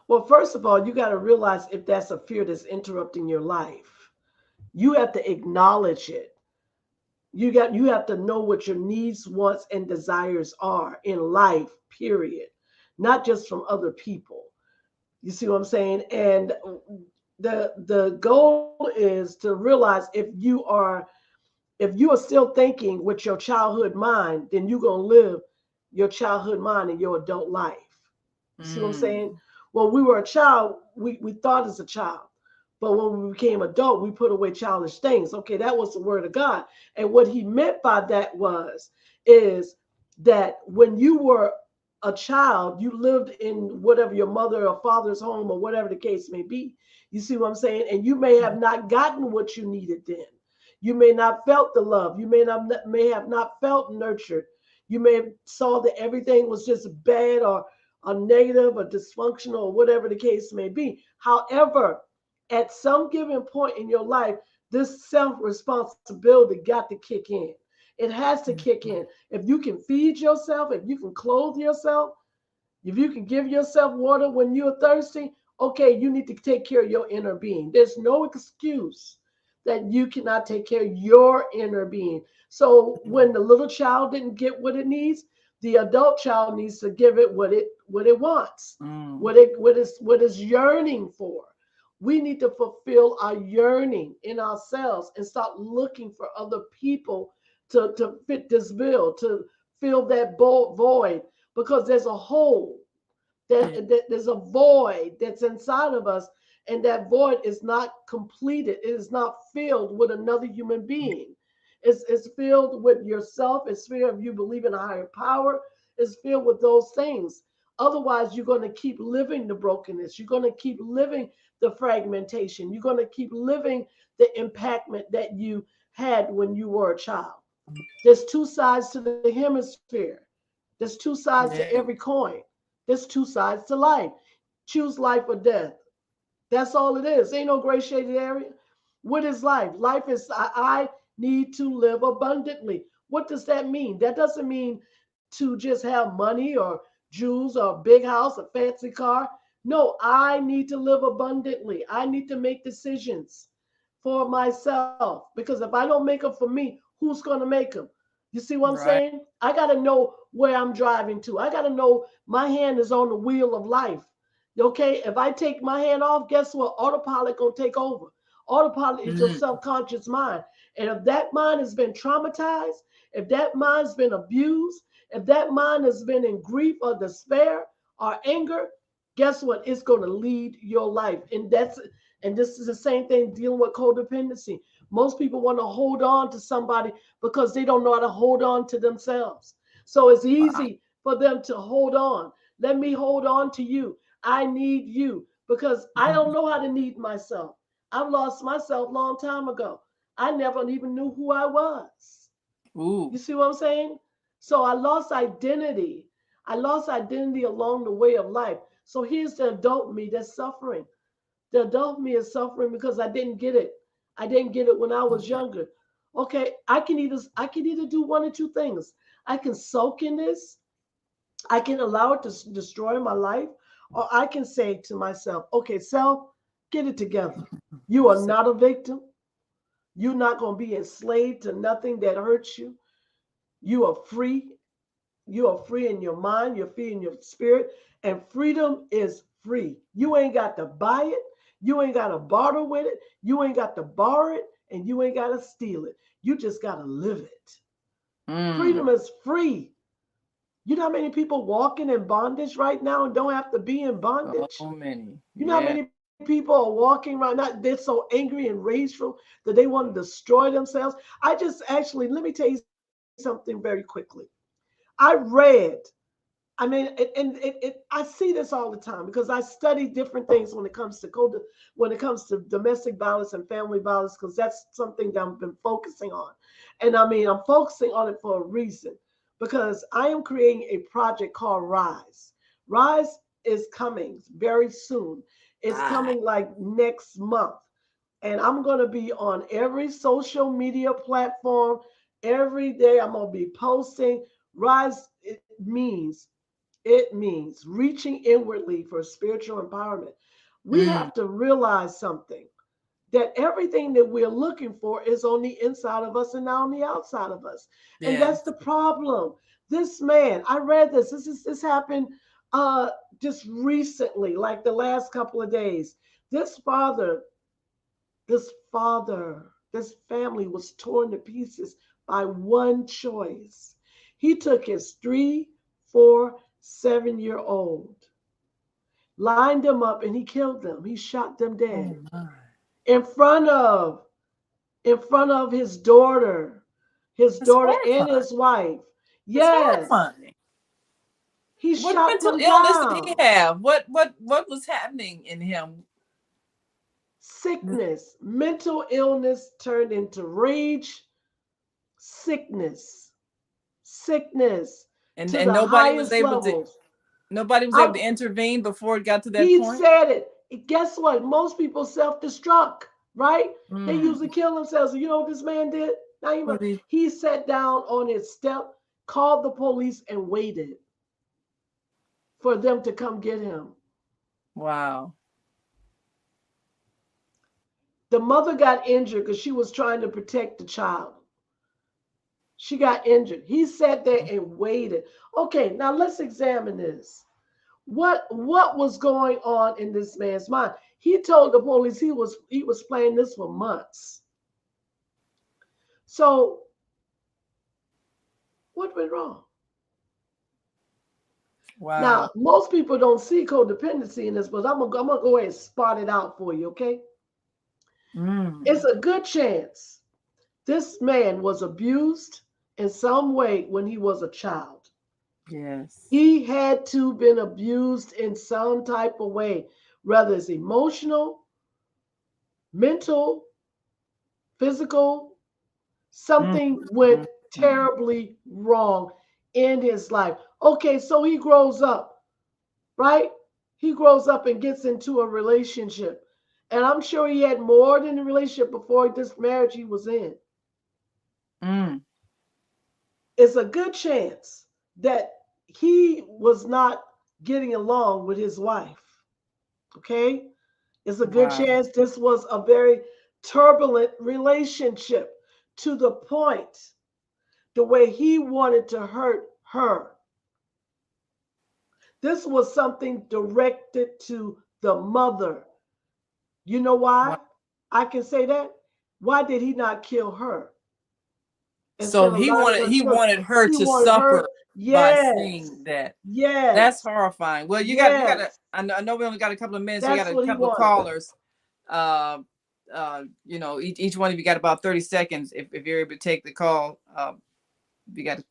Well, first of all, you got to realize if that's a fear that's interrupting your life. You have to acknowledge it. You have to know what your needs, wants, and desires are in life, period. Not just from other people. You see what I'm saying? And the goal is to realize if you are still thinking with your childhood mind, then you're gonna live your childhood mind in your adult life. You see what I'm saying? Mm. When we were a child, we thought as a child. But when we became adult, we put away childish things. Okay, that was the word of God. And what he meant by that is that when you were a child, you lived in whatever your mother or father's home or whatever the case may be. You see what I'm saying? And you may have not gotten what you needed then. You may not felt the love. You may have not felt nurtured. You may have saw that everything was just bad or negative or dysfunctional or whatever the case may be. However, at some given point in your life, this self responsibility got to kick in. It has to kick in. If you can feed yourself, if you can clothe yourself, if you can give yourself water when you're thirsty, okay, you need to take care of your inner being. There's no excuse that you cannot take care of your inner being. So when the little child didn't get what it needs, the adult child needs to give it what it wants, Mm. what is yearning for. We need to fulfill our yearning in ourselves and stop looking for other people to fit this bill, to fill that void, because there's a hole, Yeah. there's a void that's inside of us, and that void is not completed. It is not filled with another human being. It's filled with yourself. It's filled with you believe in a higher power. It's filled with those things. Otherwise, you're going to keep living the brokenness. You're going to keep living the fragmentation. You're going to keep living the impactment that you had when you were a child. There's two sides to the hemisphere. There's two sides to Yeah. every coin. There's two sides to life. Choose life or death. That's all it is. Ain't no gray shaded area. What is life? Life is I need to live abundantly. What does that mean? That doesn't mean to just have money or jewels or a big house, a fancy car. No, I need to live abundantly. I need to make decisions for myself because if I don't make them for me, who's going to make them? You see what I'm Right. saying? I got to know where I'm driving to. I got to know my hand is on the wheel of life. Okay, if I take my hand off, guess what? Autopilot gonna take over. Autopilot is your Mm. subconscious mind. And if that mind has been traumatized, if that mind's been abused, if that mind has been in grief or despair or anger, guess what? It's gonna lead your life. And this is the same thing dealing with codependency. Most people want to hold on to somebody because they don't know how to hold on to themselves. So it's Wow. easy for them to hold on. Let me hold on to you. I need you because I don't Mhm. know how to need myself. I've lost myself a long time ago. I never even knew who I was. You Ooh. see what I'm saying? So I lost identity. I lost identity along the way of life. So here's the adult me that's suffering. The adult me is suffering because I didn't get it. I didn't get it when I was Okay. younger. Okay, I can either do one or two things. I can soak in this, I can allow it to destroy my life, or I can say to myself, okay, self, get it together. You are So- not a victim. You're not going to be enslaved to nothing that hurts you. You are free. You are free in your mind. You're free in your spirit. And freedom is free. You ain't got to buy it. You ain't got to barter with it. You ain't got to borrow it. And you ain't got to steal it. You just got to live it. Mm. Freedom is free. You know how many people walking in bondage right now and don't have to be in bondage? So many. You know how Yeah. many people are walking right now? They're so angry and rageful that they want to destroy themselves. I just actually, let me tell you something very quickly. I read I mean, I see this all the time because I study different things when it comes to domestic violence and family violence because that's something that I've been focusing on, and I mean I'm focusing on it for a reason because I am creating a project called Rise. Rise is coming very soon. It's Right. coming like next month, and I'm going to be on every social media platform every day. I'm going to be posting. Rise it means reaching inwardly for spiritual empowerment. We Mm. have to realize something that everything that we're looking for is on the inside of us and not on the outside of us. And Yeah. that's the problem. This man, I read this. This happened uh just recently, like the last couple of days. This father, this family was torn to pieces by one choice. He took his 3, 4, 7-year old, lined them up, and he killed them. He shot them Oh dead my. in front of his daughter, That's and horrifying. his wife. That's Yes, horrifying. he What shot mental them illness did he down. have? What was happening in him? Sickness, mental illness turned into rage, sickness, sickness to And the highest levels. nobody was able I, to intervene before it got to that he point. said it. Guess what? Most people self-destruct, right? They Mm. usually kill themselves. You know what this man did? Now you know, What he he sat down on his step, called the police, and waited for them to come get him. wow. The mother got injured because she was trying to protect the child. She got injured. He sat there and waited. Okay, now let's examine this. What was going on in this man's mind? He told the police he was planning this for months. So what went wrong? Wow. Now, most people don't see codependency in this, but I'm gonna go ahead and spot it out for you, okay? It's Mm. a good chance this man was abused in some way when he was a child. Yes. He had to been abused in some type of way, whether it's emotional, mental, physical. Mm. Something went Mm. terribly wrong in his life. Okay, so he grows up, right? He grows up and gets into a relationship. And I'm sure he had more than a relationship before this marriage he was in. Mm. It's a good chance that he was not getting along with his wife. Okay? It's a good Wow. chance this was a very turbulent relationship to the point the way he wanted to hurt her. This was something directed to the mother. You know Wow. why? I can say that. Why did he not kill her instead So of allowing her to he kill? wanted her He to wanted her. suffer by Yes, seeing that. That's yes, horrifying. Well, you gotta. yes. I know we only got a couple of minutes. We got That's a what he couple of wanted. callers. Uh, each one of you got about 30 seconds. If you're able to take the call, you got.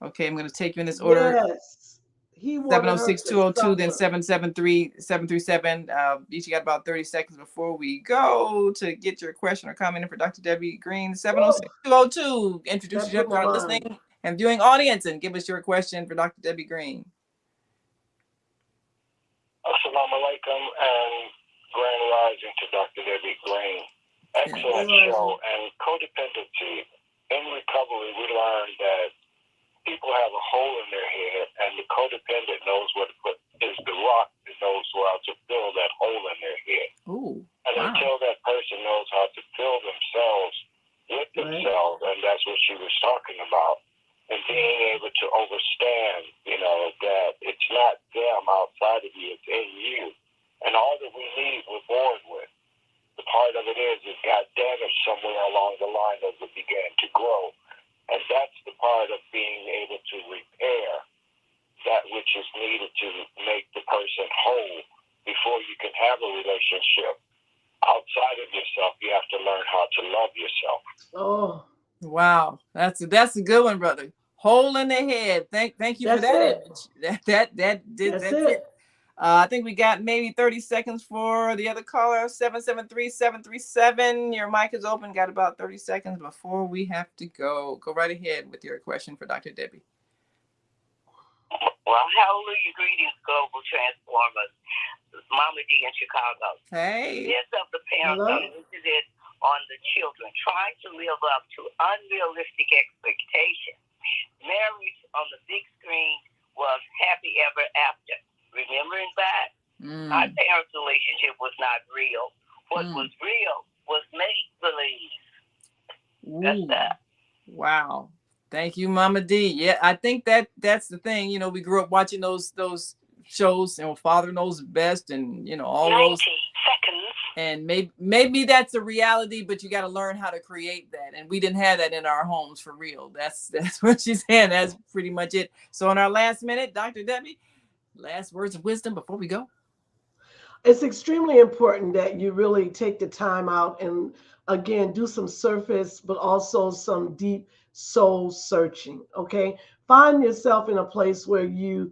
Okay, I'm going to take you in this order. Yes, he wanted her 706 to 202, then suffer. 773 737. Each got about 30 seconds before we go to get your question or comment in for Dr. Debbie Green. 706 202. Introduce That blew yourself to my our mind. listening and viewing audience and give us your question for Dr. Debbie Green. Assalamu alaikum and grand rising to Dr. Debbie Green. Excellent show. And codependency. In recovery, we learned that people have a hole in their head, and the codependent knows what is the rock that knows how to fill that hole in their head. Ooh, and wow. until that person knows how to fill themselves with themselves, and that's what she was talking about, and being able to understand, that it's not them outside of you, it's in you. And all that we need, we're born with. The part of it is it got damaged somewhere along the line as it began to grow. And that's the part of being able to repair that which is needed to make the person whole before you can have a relationship. Outside of yourself, you have to learn how to love yourself. Oh, wow, that's a good one, brother. Hole in the head. Thank you for that image. That's it. I think we got maybe 30 seconds for the other caller. 773-737. Your mic is open. Got about 30 seconds before we have to go. Go right ahead with your question for Dr. Debbie. Well, hallelujah, greetings, global transformers. Mama D in Chicago. Hey. Yes, of the parents unleashes on the children, trying to live up to unrealistic expectations. Marriage on the big screen was happy ever after. Remembering that our parents' relationship was not real. What was real was make-believe. That's that. Wow. Thank you, Mama D. Yeah, I think that's the thing. We grew up watching those shows, Father Knows Best, and all 90 those seconds. And maybe that's a reality, but you got to learn how to create that. And we didn't have that in our homes for real. That's what she's saying. That's pretty much it. So in our last minute, Dr. Debbie, last words of wisdom before we go. It's extremely important that you really take the time out and again do some surface, but also some deep soul searching. Okay, find yourself in a place where you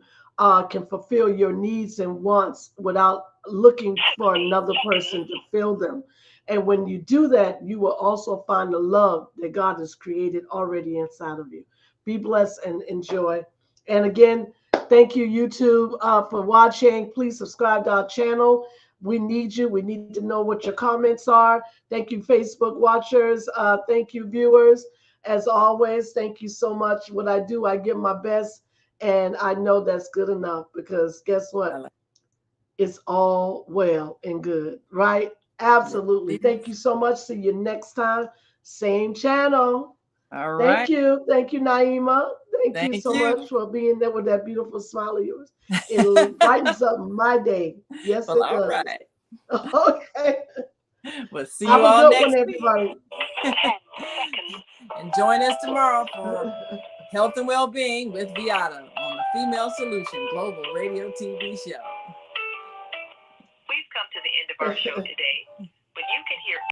can fulfill your needs and wants without looking for another person to fill them. And when you do that, you will also find the love that God has created already inside of you. Be blessed and enjoy. And again, thank you, YouTube, for watching. Please subscribe to our channel. We need you. We need to know what your comments are. Thank you, Facebook watchers. Thank you, viewers. As always, thank you so much. What I do, I give my best, and I know that's good enough because guess what? It's all well and good, right? Absolutely. Thank you so much. See you next time. Same channel. All right. Thank you. Thank you, Naima. Thank you so much for being there with that beautiful smile of yours. It lightens up my day. Yes, it does. Right. Okay. We'll see you all next one, everybody. And join us tomorrow for Health and Wellbeing with Viata on the Female Solution Global Radio TV show. We've come to the end of our show today.